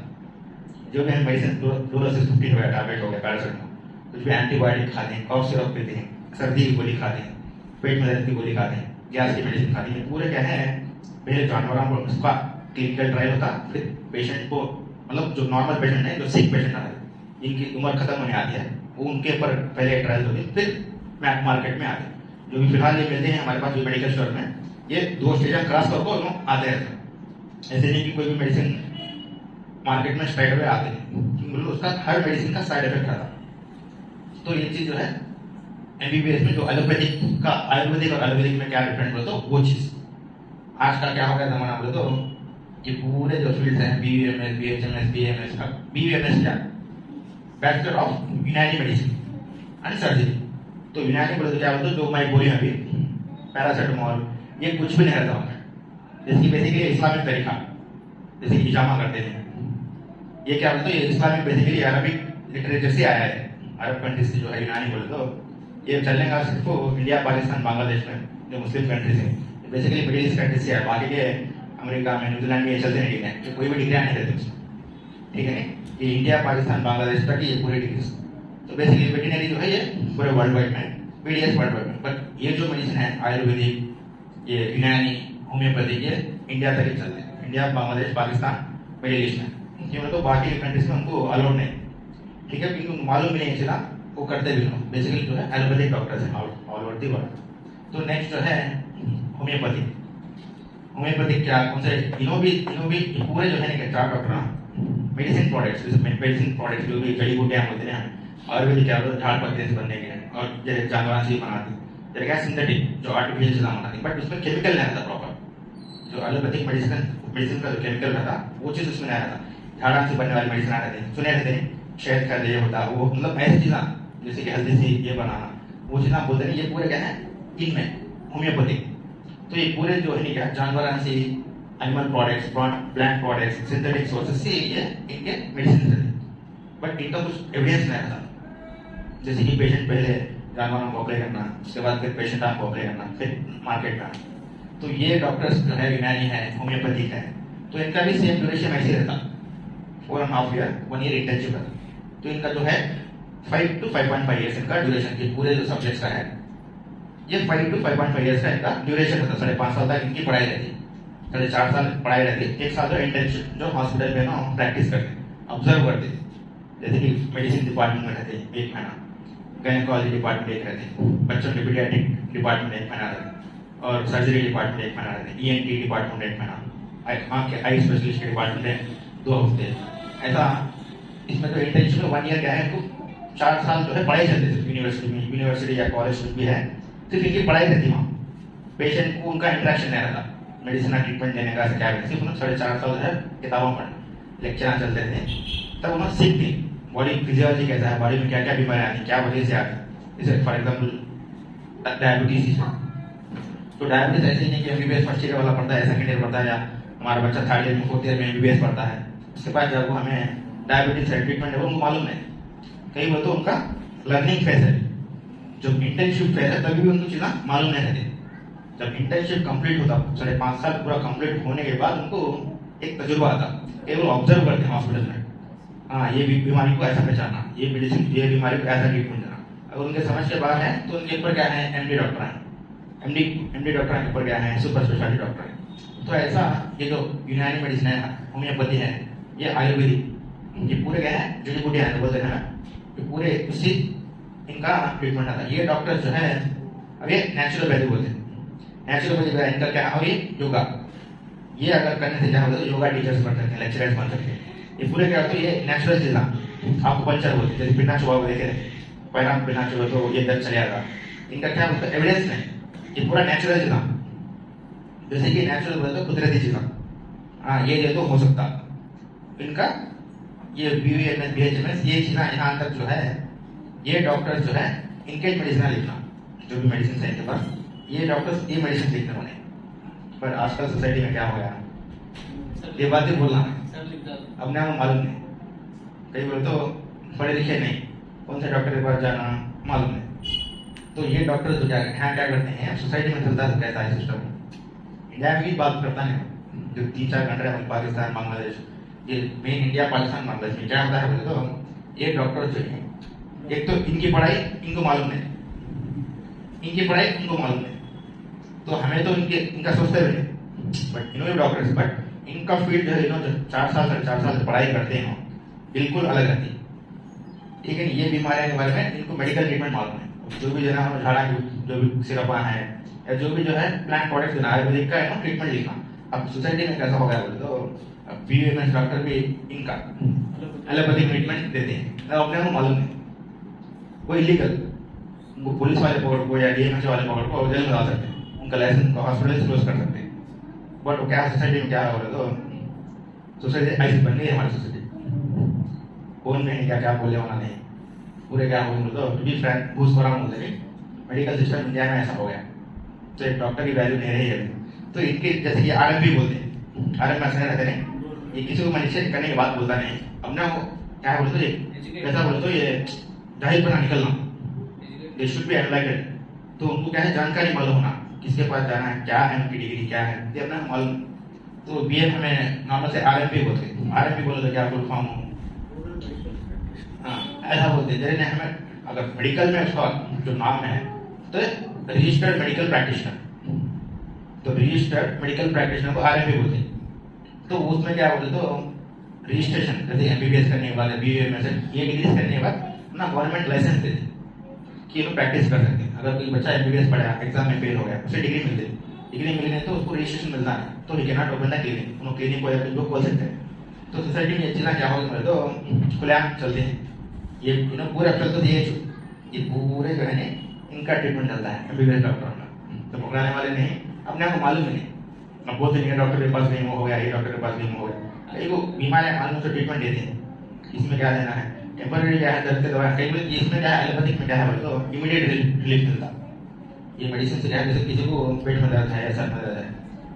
जो भी हम मेडिसिन फ्लोरोसिस 15 हो गया, टैबलेट हो गया, पैरासिटामोल, कुछ भी एंटीबायोटिक खाते हैं, कॉफ सिरप पीते हैं, सर्दी की गोली खाते हैं, पेट में दर्द की गोली खाते हैं, गैस की मेडिसिन खाते हैं, पूरे क्या है पहले जानवरों को उसका क्लिनिकल ट्रायल होता, फिर पेशेंट को मतलब जो नॉर्मल पेशेंट है, जो सिक पेशेंट है, जिनकी उम्र खत्म होने आती है, वो उनके ऊपर पहले ट्रायल होती है, फिर मार्केट में आते हैं। जो भी फिलहाल ये मिलते हैं हमारे पास जो मेडिकल स्टोर में, ये 2 स्टेज क्रॉस करके आते हैं। ऐसे नहीं कि कोई भी मेडिसिन मार्केट में स्ट्राइट अवे आते हैं, क्योंकि उसका हर मेडिसिन का साइड इफेक्ट आता। तो ये चीज जो है एमबीबीएस में जो एलोपैथिक का आयुर्वेदिक और एलोपैथिक में क्या डिफरेंट बोले तो वो चीज आज का क्या हो गया जमाना बोले तो ये पूरे जो फील्ड है बीयूएमएस, बीएचएमएस, बीएमएस का बीयूएमएस क्या बैचलर ऑफ यूनानी मेडिसिन एंड सर्जरी। तो यूनानी बोले तो क्या बोलते जो मैं बोली अभी पैरासिटामोल ये कुछ भी नहीं रहता हमें, जैसे कि बेसिकली इस्लामिक तरीका जैसे कि हिजामा करते थे, ये क्या बोलते ये इस्लामिक बेसिकली अरबिक लिटरेचर से आया है, अरब कंट्रीज से जो है यूनानी बोले तो ये चलने का सिर्फ इंडिया, पाकिस्तान, बांग्लादेश में जो मुस्लिम कंट्रीज है बेसिकली मिडिल ईस्ट कंट्रीज से है। बाकी के अमेरिका में, न्यूजीलैंड में ये चलते नहीं है, जो कोई भी डिग्री नहीं देते उसमें, ठीक है नहीं। ये इंडिया, पाकिस्तान, बांग्लादेश तक ये पूरी डिग्री। तो बेसिकली वेटरनरी जो है ये पूरे वर्ल्ड वाइड में पीडीएस वर्ल्ड वाइड में, बट ये जो मेडिसिन है आयुर्वेदिक, ये यूनानी, होम्योपैथिक ये इंडिया तक ही चलते हैं, India, Bangladesh, Pakistan, middle east में। ये मतलब बाकी कंट्रीज में हमको अलाउड नहीं, ठीक है, क्योंकि उनको मालूम भी नहीं चला, वो करते भी नहीं। बेसिकली जो है एलोपैथिक डॉक्टर्स हैं ऑल ओवर दी वर्ल्ड। तो नेक्स्ट जो है होम्योपैथी। होम्योपैथिक क्या कौन से तीनों भी पूरे जो है ना 4 डॉक्टर मेडिसिन प्रोडक्ट्स जो भी जड़ी बूटियां होते हैं आयुर्वेदिक क्या होता है झाड़ पत्ते से बनने के और जैसे जानवर से बनाते हैं, जैसे क्या सिंथेटिक जो आर्टिफिशियल चीज़ बनाते हैं, बट उसमें केमिकल नहीं रहता प्रॉपर। जो एलोपैथिक मेडिसिन का जो केमिकल रहता वो चीज़ उसमें नहीं रहता। झाड़ा से बनने वाली मेडिसिन आ रहते हैं, सुने रहते हैं शहद का ये होता है, वो मतलब ऐसी चीज़ें जैसे कि हल्दी से ये बनाना, वो चीज़ें बोलते हैं, ये पूरे क्या है इनमें होम्योपैथिक। तो ये पूरे जो है क्या जानवर से animal products, plant products, synthetic sources से ये इनके मेडिसिन रहते हैं, बट इनका कुछ एविडेंस नहीं रहता। जैसे कि पेशेंट पहले जानवरों को अप्लाई करना, उसके बाद फिर पेशेंट आपको अप्लाई करना, फिर मार्केट में आना। तो ये डॉक्टर्स जो है यूनानी है, होम्योपैथिक है, तो इनका भी सेम ड्यूरेशन ऐसे रहता 4.5 ईयर, 1 ईयर इंटर्नशिप रहता। तो इनका जो है 5 to 5.5 ईयर्स इनका ड्यूरेशन के पूरे जो सब्जेक्ट्स का है, ये 5 to 5.5 ईयर्स का इनका ड्यूरेशन रहता। 5.5 साल तक इनकी पढ़ाई रहती है, 4.5 साल पढ़ाई रहती है, 1 साल जो इंटर्नशिप जो हॉस्पिटल में ना प्रैक्टिस करते हैं, ऑब्जर्व करते हैं। जैसे कि मेडिसिन डिपार्टमेंट में रहते हैं 1 महीना, गायनेकोलॉजी डिपार्टमेंट एक रहते हैं, बच्चों के पीडियाट्रिक डिपार्टमेंट 1 महीना रहते हैं, और सर्जरी डिपार्टमेंट 1 महीना रहते हैं, ईएनटी डिपार्टमेंट 1 महीना, आँख के आई स्पेशलिस्ट के डिपार्टमेंट 2 हफ्ते। ऐसा इसमें तो इंटर्नशिप में 1 ईयर क्या है, तो 4 साल जो है पढ़ाई चलती है यूनिवर्सिटी या कॉलेज भी है, सिर्फ इनकी पढ़ाई रहती है। वहाँ पेशेंट को उनका इंटरेक्शन नहीं रहता, मेडिसिन ट्रीटमेंट देने का क्या है, सिर्फ उन्हें 4.5 साल जो है किताबों पढ़ लेक्चर चलते थे, तब उन्हें सीखती बॉडी फिजियोलॉजी कैसा है, बॉडी में क्या क्या बीमारियां आती, क्या वजह से आती। जैसे फॉर एग्जाम्पल डायबिटीज, तो डायबिटीज ऐसे नहीं कि एमबीबीएस फर्स्ट ईयर वाला पढ़ता है, सेकंड ईयर पढ़ता है, या हमारा बच्चा 3rd ईयर में 4th ईयर में एमबीबीएस पढ़ता है, उसके बाद जब वो हमें डायबिटीज से ट्रीटमेंट है वो उनको मालूम नहीं। कई बार तो उनका लर्निंग फेज है, जो इंटर्नशिप फेज है तभी भी उनको चीज़ें मालूम नहीं रहती। जब इंटर्नशिप कंप्लीट होता 5.5 साल पूरा कंप्लीट होने के बाद उनको एक तजुर्बा आता, केवल ऑब्जर्व करते हैं हॉस्पिटल में, हाँ ये बीमारी को ऐसा पहचाना, ये मेडिसिन, ये बीमारी को ऐसा ट्रीटमेंट देना। अगर उनके समझ के बाहर है तो उनके ऊपर क्या है एमडी डॉक्टर है, एमडी डॉक्टर के ऊपर क्या है सुपर स्पेशलिटी डॉक्टर है। तो ऐसा ये जो यूनानी मेडिसिन है, होम्योपैथी है, ये आयुर्वेदिक, ये पूरे क्या है जड़ी बूटियां हैं बोलते हैं, ये पूरे उसी इनका ट्रीटमेंट आता है। ये डॉक्टर जो है अब ये नेचुरोपैथी बोलते हैं, नेचुरोपैथी इनका क्या है, और ये योगा, ये अगर करने से क्या होता है योगा टीचर्स बन सकते हैं, लेक्चरर्स बन सकते हैं। ये पूरे क्या होते हैं ये नेचुरल चीज़ आपको कल्चर बोलते हैं, जैसे बिना चुबा हुए देखे पहला बिना चुबा तो ये दर्द चले जाएगा, इनका क्या होता है एविडेंस नहीं, ये पूरा नेचुरल चीज़, जैसे कि नेचुरल बोलते हैं कुदरती चीज़, हाँ ये दे तो हो सकता। इनका ये BUMS BHMS ये चीज़ यहाँ तक जो है ये डॉक्टर्स जो है इनके मेडिसिन लिखना, जो भी मेडिसिन है इनके पास ये डॉक्टर्स ये मेडिसिन लिखते होने। पर आजकल सोसाइटी में क्या हो गया, ये बातें बोलना अपने आप मालूम नहीं, कई बोले तो पढ़े लिखे नहीं, कौन से डॉक्टर के पास जाना मालूम नहीं। तो ये डॉक्टर जो क्या करते हैं सोसाइटी में चलता रहता है सिस्टम। इंडिया में भी बात करता है जो 3-4 कंट्री है पाकिस्तान बांग्लादेश, ये मेन इंडिया पाकिस्तान बांग्लादेश में क्या होता है बोले तो ये डॉक्टर जो है एक तो इनकी पढ़ाई इनको मालूम नहीं, इनकी पढ़ाई इनको मालूम नहीं, तो हमें तो इनका सोचते हुए बट इन्होंने डॉक्टर्स बट इनका फील्ड जो है इन्होंने 4 साल से पढ़ाई करते हैं बिल्कुल अलग रहती है। ठीक है, ये बीमारियां के बारे में इनको मेडिकल ट्रीटमेंट मालूम है, जो भी जना झाड़ा जो भी सिरपा है या जो भी जो है प्लांट प्रोडक्ट्स देना आयुर्वेदिक का है ट्रीटमेंट लिखना। अब सोसाइटी में कैसा हो गया बोले तो BUMS डॉक्टर भी इनका एलोपैथिक ट्रीटमेंट देते हैं, अपने को मालूम नहीं, वो इलीगल, उनको पुलिस वाले पकड़ को या DMH वाले पकड़ को जेल में डाल सकते हैं, उनका लाइसेंस हॉस्पिटल क्लोज कर सकते हैं। बट वो क्या सोसाइटी में क्या हो रहा है तो सोसाइटी ऐसी बन गई है हमारी सोसाइटी, कौन नहीं क्या बोले होना नहीं, पूरे क्या बोले तो टू बी फ्रैंक घूसखोरा बोलते हैं। मेडिकल सिस्टम इंडिया में ऐसा हो गया तो एक डॉक्टर की वैल्यू नहीं रही है। तो इनके जैसे ये RMP बोलते हैं, RMP ऐसा रहते नहीं, ये किसी को मैनिपुलेट करने की बात बोलता नहीं, अपना वो क्या बोलते तो ये कैसा बोलते तो ये जाहिर बना निकलना, दे शुड बी एनलाइटेड। तो उनको क्या है जानकारी मालूम होना किसके पास जाना है, क्या है उनकी डिग्री क्या है, ये अपना मालूम। तो BM हमें नॉर्मल से RMP बोलते हैं, RMP बोले तो क्या फुल फॉर्म हो, हाँ ऐसा बोलते हैं। जैसे हमें अगर मेडिकल में उसका जो नाम है तो रजिस्टर्ड मेडिकल प्रैक्टिशनर, तो रजिस्टर्ड मेडिकल प्रैक्टिशनर को RMP बोलते हैं। तो उसमें क्या बोलते तो रजिस्ट्रेशन जैसे MBBS करने के बाद BUMS ये डिग्री करने के बाद अपना गवर्नमेंट लाइसेंस देते कि ये लोग प्रैक्टिस कर सकते हैं। अगर कोई बच्चा MBBS पढ़ा एग्जाम में फेल हो गया उसे डिग्री मिलती है, डिग्री मिलने तो उसको रजिस्ट्रेशन मिलता है, तो he can not open the clinic, उन्होंने क्लिनिक को या कुछ खोल सकते हैं। तो सोसाइटी में ये चीज़ें क्या होगी तो खुलेआम चलते हैं, ये पूरे अफसर तो ये पूरे जो है इनका ट्रीटमेंट चलता है MBBS डॉक्टर का, तो पकड़ाने वाले नहीं, अपने आप को मालूम नहीं, अब बोलते नहीं डॉक्टर के पास नहीं हो गया, ये डॉक्टर के पास नहीं हो गया, कई को बीमारियां मालूम से ट्रीटमेंट देते हैं, इसमें क्या देना है टेम्पररी क्या है दर्द के दवा, कई बार इसमें क्या है एलोपैथिक में क्या है तो इमीडिएट रिलीफ मिलता। ये मेडिसिन से क्या है जैसे किसी को पेट में दर्द है या सर में दर्द है,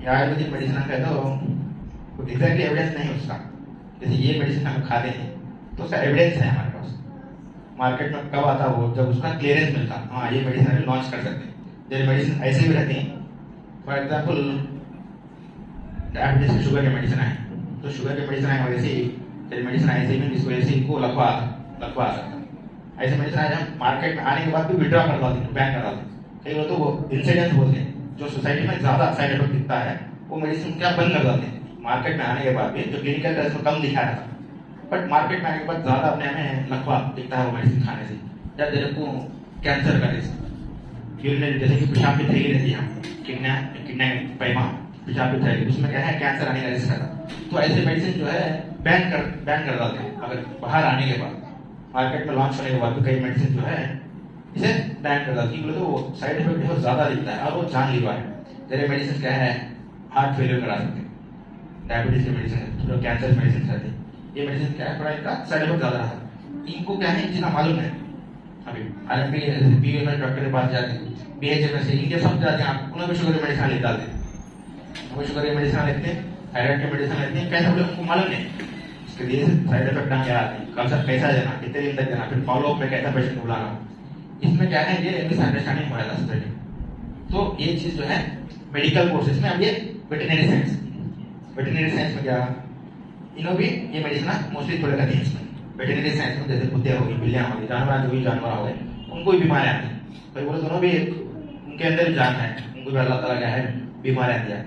या आयुर्वेदिक मेडिसिन का तो एग्जैक्टली एविडेंस नहीं उसका, जैसे ये मेडिसिन हम खाते हैं तो उसका एविडेंस है हमारे पास, मार्केट में कब आता वो जब उसका क्लियरेंस मिलता, हाँ ये मेडिसिन अभी लॉन्च कर सकते हैं। जैसे मेडिसिन ऐसे भी रहती हैं, फॉर एग्जाम्पल डायबिटीज शुगर के मेडिसिन आए तो शुगर के मेडिसिन आए वैसे ही मेडिसिन ऐसे भी इस वजह से इनको लकवा आ सकता। ऐसे मेडिसिन आए हम मार्केट में आने के बाद भी विड्रॉ करवा देते, बैन करवा देते, कई लोग तो वो इंसिडेंस बोलते हैं जो सोसाइटी में ज्यादा साइड इफेक्ट दिखता है वो मेडिसिन क्या बंद कर देते हैं मार्केट में आने के बाद भी, जो क्लिनिकल टेस्ट में कम दिखा रहा था बट मार्केट में आने के बाद ज्यादा अपने हमें लकवा दिखता है वो मेडिसिन खाने से। जब तेरे को कैंसर का रिस्क यूरिनरी जैसे कि पेशाब की थैली रहती है किडनी पैमा पेशाब की थैली, उसमें क्या है कैंसर आने का रिस्क है, तो ऐसे मेडिसिन जो है बैन कर देते हैं। अगर बाहर आने के बाद मार्केट में लॉन्च होने के बाद भी कई मेडिसिन जो है इसे बैन कर देती है, तो वो साइड इफेक्ट बहुत ज्यादा दिखता है और वो जानलेवा है। जैसे मेडिसिन क्या है हार्ट फेलियर करा सकते हैं, डायबिटीज की मेडिसिन है, जो कैंसर मेडिसिन रहती है, ये मेडिसिन क्या है थोड़ा इनका साइड इफेक्ट ज्यादा रहा है। इनको क्या है जितना मालूम है, अभी RMP BUMS डॉक्टर के पास जाते हैं, BHMS इनके सब जाते हैं, आप उन्हें भी शुगर की मेडिसिन लिख डालते हैं, वो शुगर की मेडिसिन लेते हैं, थायराइड की मेडिसिन लेते हैं, कैसे बोले उनको मालूम नहीं इसके लिए साइड इफेक्ट क्या आते हैं, कब सर कैसा देना, कितने दिन तक देना, फिर फॉलोअप में कैसा पेशेंट बुलाना, इसमें क्या है ये मिसअंडरस्टैंडिंग हो जाता है। तो ये चीज जो है मेडिकल कोर्सेज में, अब ये वेटरनरी साइंस में क्या इन्हों भी ये मेडिसिन मोस्टली थोड़े रहती है इसमें वेटरनरी साइंस में, जैसे कुत्ते होगी बिल्लियां होगी जानवर जो भी जानवर हो गए उनको भी बीमारियां आती है, तो बोले दोनों भी उनके अंदर भी जान है, उनको भी अल्लाह ताला क्या है बीमारियां दिया,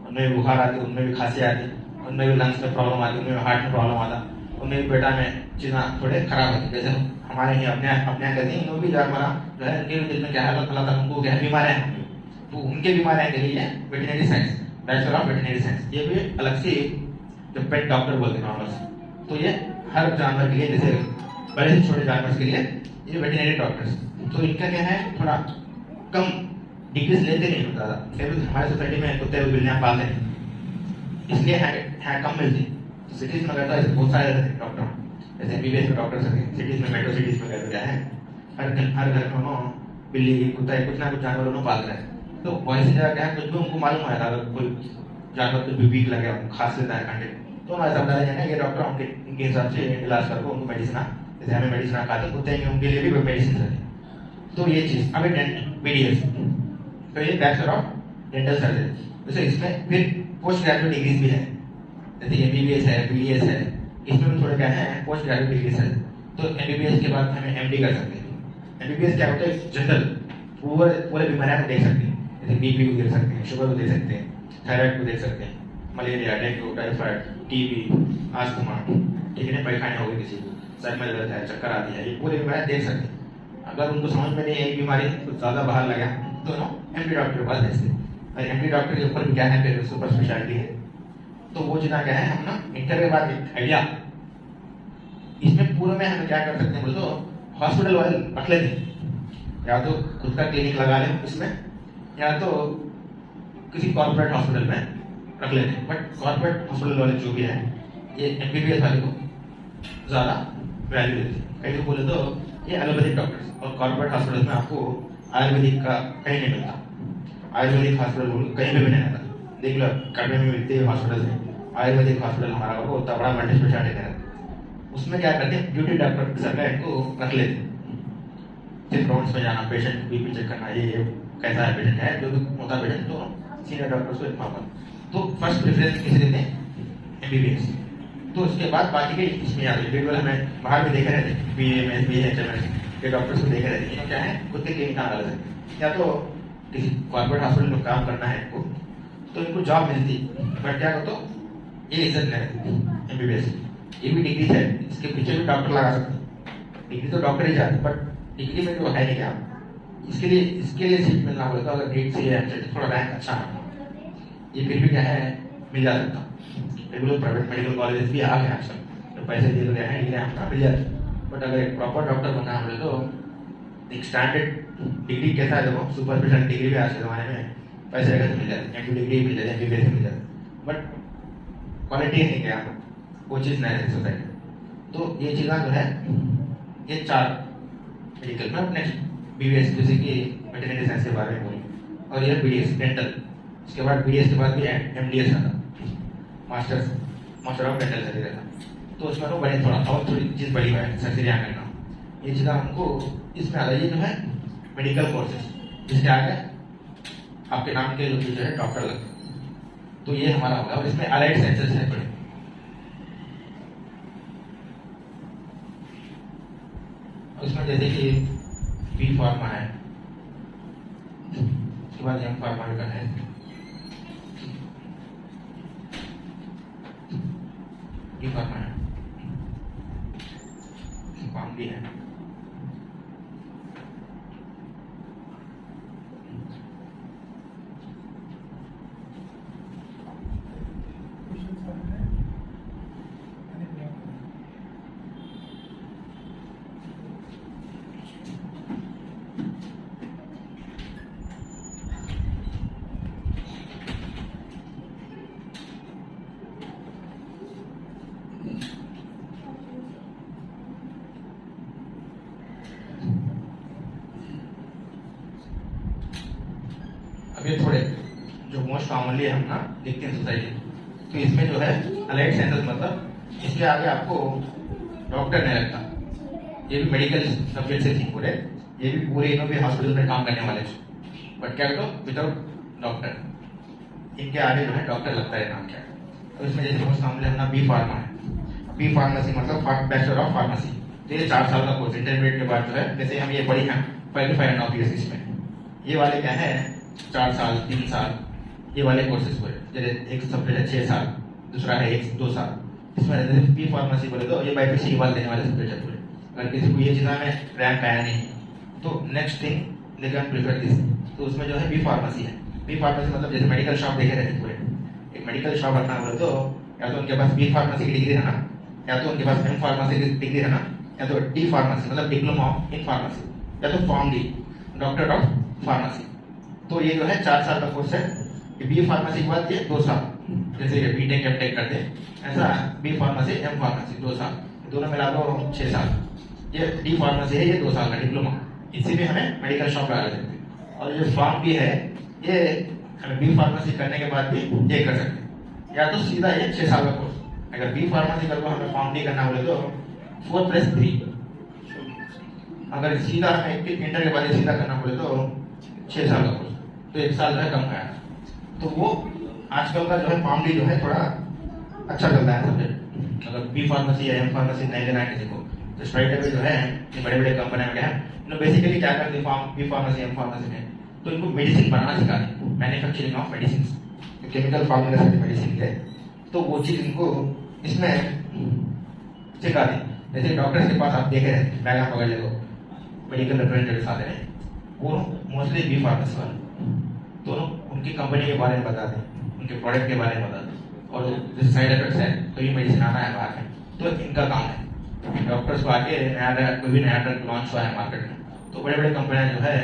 उनमें भी बुखार आती, उनमें भी खांसी आती, उनमें भी लंग्स में प्रॉब्लम आती, उनमें भी हार्ट में प्रॉब्लम आता, उनमें भी पेटा में चीज़ें थोड़े खराब होती, जैसे हमारे ही अपने कहते हैं इन्हों भी जानवर जो है उनके दिल में क्या है अल्लाह ताला उनको क्या है बीमारियां होंगी, तो उनके बीमारियां के लिए veterinary science bachelor of veterinary science, ये भी अलग से जो पेट डॉक्टर बोलते हैं नॉर्मल, तो ये हर जानवर के लिए जैसे बड़े से छोटे जानवर के लिए ये वेटरनरी डॉक्टर्स, तो इनका क्या है थोड़ा कम डिग्रीज लेते नहीं ज़्यादा। हमारे सोसाइटी में कुत्ते बिल्लियाँ पालते हैं इसलिए है कम मिलती। तो सिटीज में गए तो ऐसे बहुत सारे रहते डॉक्टर, जैसे एमबीबीएस के डॉक्टर्स रहते हैं सिटीज में, मेट्रो सिटीज में गए तो क्या है हर घर में उन्होंने बिल्ली कुत्ता कुछ ना कुछ जानवर उन्होंने पाल रहे हैं। तो वैसे जगह क्या है कुछ भी उनको मालूम है, अगर कोई जानवर कुछ भी वीक लगे खांस लेता है कंटे, तो उन्होंने ऐसा बताया जाए ना ये डॉक्टर उनके इनके हिसाब से इलाज करके उनको मेडिसिन, जैसे हमें मेडिसिन खाते कुत्ते हैं उनके लिए भी मेडिसिन रहती है। तो ये चीज़ अभी BDS, तो ये बैचलर ऑफ डेंटल सर्जरी। जैसे इसमें फिर पोस्ट ग्रेजुएट डिग्रीज भी है, जैसे MBBS है, BDS है, इसमें भी थोड़े क्या है पोस्ट ग्रेजुएट डिग्रीज है। तो MBBS के बाद हमें MD कर सकते हैं। MBBS क्या होता है जनरल पूरे बीमारियां को देख सकते हैं, जैसे BP को देख सकते हैं, शुगर को देख सकते हैं, थायराइड को देख सकते हैं, malaria, dengue, typhoid, TB, asthma, ठीक है, पैखाने हो गए किसी को, सर में दर्द है, चक्कर आती है, ये पूरी बीमारियां देख सकते हैं। अगर उनको समझ में नहीं एक बीमारी कुछ ज़्यादा बाहर लगा तो ना MD डॉक्टर के पास भेजते हैं। और MD डॉक्टर के ऊपर भी क्या है फिर सुपर स्पेशलिटी है। तो वो जितना क्या है हम ना इंटर के बाद एक आइडिया, इसमें पूरे में हम क्या कर सकते हैं बोलो तो हॉस्पिटल वाले रख लेते हैं, या तो खुद का क्लिनिक लगा लें इसमें, या तो किसी कॉर्पोरेट हॉस्पिटल में रख लेते हैं। बट कॉर्पोरेट हॉस्पिटल वाले जो भी है ये MBBS वाले को ज़्यादा वैल्यू देते हैं। कहीं बोले तो ये एलोपैथिक डॉक्टर्स, और कॉर्पोरेट हॉस्पिटल में आपको आयुर्वेदिक का कहीं नहीं मिलता, आयुर्वेदिक हॉस्पिटल कहीं पे भी नहीं आता। देख लो कटरे में मिलते हैं हॉस्पिटल में, आयुर्वेदिक हॉस्पिटल हमारा वो उतना बड़ा मल्टी स्पेशलिटी है, उसमें क्या करते हैं ड्यूटी डॉक्टर सरकार इनको रख लेते हैं, सिर्फ राउंड्स में जाना, पेशेंट BP चेक करना, ये कैसा है पेशेंट है, जो भी होता पेशेंट तो सीनियर डॉक्टर्स को इन्फॉर्म करना। तो फर्स्ट प्रेफरेंस किसे देते हैं MBBS। तो उसके बाद बाकी के इसमें आते हैं, हमें बाहर भी देखे रहते हैं BMS BHMS के डॉक्टर्स को देखे रहते हैं, क्या है खुद के क्लिनिक लगा लेते हैं, या तो किसी कॉर्पोरेट हॉस्पिटल में काम करना है इनको तो इनको जॉब मिलती, बट क्या हो तो ये इज्जत नहीं रहती। MBBS ये भी डिग्री है, इसके पीछे भी डॉक्टर लगा सकते हैं, डिग्री तो डॉक्टर ही जाते, बट डिग्री में जो है नहीं क्या इसके लिए सीट मिलना बोले तो अगर नीट से थोड़ा रैंक अच्छा है ये फिर भी क्या है मिल जा सकता। रेगुलर प्राइवेट मेडिकल कॉलेज भी आ गए आजकल, तो पैसे दिए गए हैं डिग्री आपका मिल जाए। बट अगर एक प्रॉपर डॉक्टर बनना बोले तो एक स्टैंडर्ड डिग्री कैसा है, देखो सुपर स्पेशल डिग्री भी आज के ज़माने में पैसे अगर मिल जाते हैं, डिग्री मिल जाती है, MBBS मिल जाती है, बट क्वालिटी नहीं क्या वो चीज़ नहीं रहती सोसाइटी। तो ये चीज़ें जो है ये 4 मेडिकल में नेक्स्ट BBS जैसे कि वेटरनरी साइंस के बारे में बोली, और ये BDS डेंटल, इसके बाद BDS के बाद भी MDS आता, मास्टर ऑफ डेंटल सर्जरी रहता। तो उसमें तो बड़े थोड़ी चीज़ बड़ी है सर्जरियाँ करना, ये चीज़ें हमको इसमें आ रही है जो है मेडिकल कोर्सेज, जिसके आगे आपके नाम के जो है डॉक्टर लगते हैं। तो ये हमारा होगा, और इसमें अलाइड साइंसेस है बड़े, इसमें जैसे कि B फार्मा है, उसके बाद M फार्मा का है, D फार्मा है, फार्म भी है, ये थोड़े जो मोस्ट कॉमनली हम ना देखते हैं सोसाइटी, तो इसमें जो है अलाइड साइंसेस मतलब इसके आगे आपको डॉक्टर नहीं लगता, ये भी मेडिकल सब्जेक्ट से थी पूरे, ये भी पूरे इन्हों भी हॉस्पिटल में काम करने वाले थे, बट क्या करो विदाउट डॉक्टर, इनके आगे जो है डॉक्टर लगता है नाम क्या है। तो इसमें जैसे मोस्ट कॉमनली अपना B फार्मा है, B फार्मेसी मतलब बैचलर ऑफ फार्मेसी, तो ये 4 साल का कोर्स, इंटरमीडिएट के बाद जो है जैसे हम ये पढ़ी हैं 5.5 years इसमें, ये वाले क्या है 4 साल 3 साल ये वाले कोर्सेज पूरे, जैसे एक सब्जेक्ट है 6 साल, दूसरा है 1-2 साल, इसमें B फार्मेसी बोले तो ये BPC वाले देने वाले सब्जेक्ट है पूरे। अगर किसी को ये चीज़ा में रैंक आया नहीं तो next thing they can prefer this, तो उसमें जो है B फार्मेसी है। B फार्मेसी मतलब जैसे मेडिकल शॉप देखे रहते पूरे, एक मेडिकल शॉप रखना बोले तो या तो उनके पास B फार्मेसी की डिग्री है ना, या तो उनके पास M फार्मेसी की डिग्री है ना, या तो D फार्मेसी मतलब डिप्लोमा इन फार्मेसी, या तो form D doctor of pharmacy. तो ये जो है 4 साल का कोर्स है, बी फार्मेसी के बाद ये 2 साल, जैसे ये बीटेक एमटेक करते हैं ऐसा बी फार्मेसी एम फार्मेसी 2 साल, दोनों मिला दो 6 साल। ये डी फार्मेसी है, ये 2 साल का डिप्लोमा, इसी में हमें मेडिकल शॉप लगा सकते हैं। और ये फार्म बी है, ये हमें बी फार्मेसी करने के बाद भी ये कर सकते हैं, या तो सीधा ये 6 साल का कोर्स। अगर बी फार्मेसी करके हमें फार्म डी करना बोले तो 4+3, अगर सीधा हमें इंटर के बाद सीधा करना बोले तो 6 साल का कोर्स, तो 1 साल जो है कम है। तो वो आजकल का जो है फार्म डी जो है थोड़ा अच्छा चलता है सब्जेक्ट। अगर बी फार्मेसी या एम फार्मेसी नहीं लेना है किसी को तो स्ट्राइट अवे जो है ये बड़े बड़े कंपनियां में है, बेसिकली क्या करते हैं बी फार्मेसी एम फार्मेसी में, तो इनको मेडिसिन बनाना सिखाते हैं, manufacturing of medicine, chemical formulation की मेडिसिन है, तो वो चीज इनको इसमें सिखाते हैं। जैसे डॉक्टर्स के पास आप देखे हैं बैग आप पकड़ ले तो मेडिकल रिप्रेजेंटेटिव्स आते हैं, वो मोस्टली बी फार्मेसी वाले, दोनों उनकी कंपनी के बारे में बताते हैं, उनके प्रोडक्ट के बारे में बताते हैं, और जैसे साइड इफेक्ट्स है तो ये मेडिसिन आना है बाहर में, तो इनका काम है। डॉक्टर्स को आके कोई भी नया ड्रग लॉन्च हुआ है मार्केट में, तो बड़े बड़े कंपनियां जो है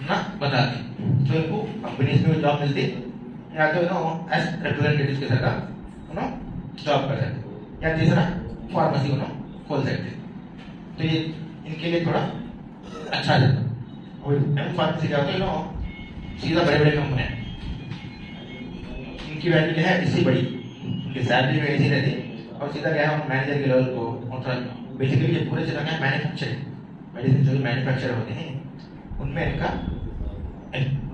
ना बताती, तो इनको कंपनीज में जॉब मिलती, या तो एज रिप्रेजेंटेटिव के सरकार जॉब कर सकते, या तीसरा फार्मेसी खोल सकते, तो ये इनके लिए थोड़ा अच्छा है। और एम फार्मेसी क्या होता है, सीधा बड़े बड़े कंपनियां, इनकी वैल्यू क्या है इससे बड़ी, उनकी सैलरी भी ऐसी रहती है, और सीधा क्या है मैनेजर के लेवल को, और बेसिकली ये पूरे चला गया मैन्युफैक्चरिंग, मेडिसिन जो भी मैन्युफैक्चर होते हैं उनमें इनका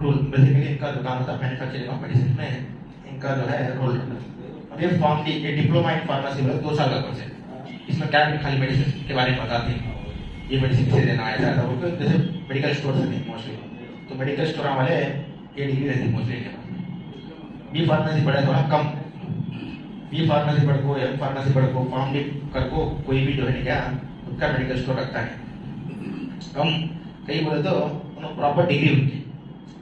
रोल, बेसिकली इनका जो काम होता है मैन्युफैक्चरिंग ऑफ मेडिसिन में इनका जो है रोल होता है। अब ये फॉर्म डी, ये डिप्लोमा इन फार्मेसी वाला 2 साल का कोर्स है, इसमें क्या खाली मेडिसिन के बारे में बताते हैं, ये मेडिसिन किसे देना है ऐसा, वो जैसे मेडिकल स्टोर से नहीं मोस्टली, तो मेडिकल स्टोर वाले ये डिग्री रहती है मोस्टली इनके पास। बी फार्मेसी पढ़े थोड़ा कम, बी फार्मेसी पढ़ को एम फार्मेसी पढ़ को फार्म डी कर को कोई भी जो है क्या उसका मेडिकल स्टोर रखता है, कम कई बोले तो प्रॉपर डिग्री उनकी,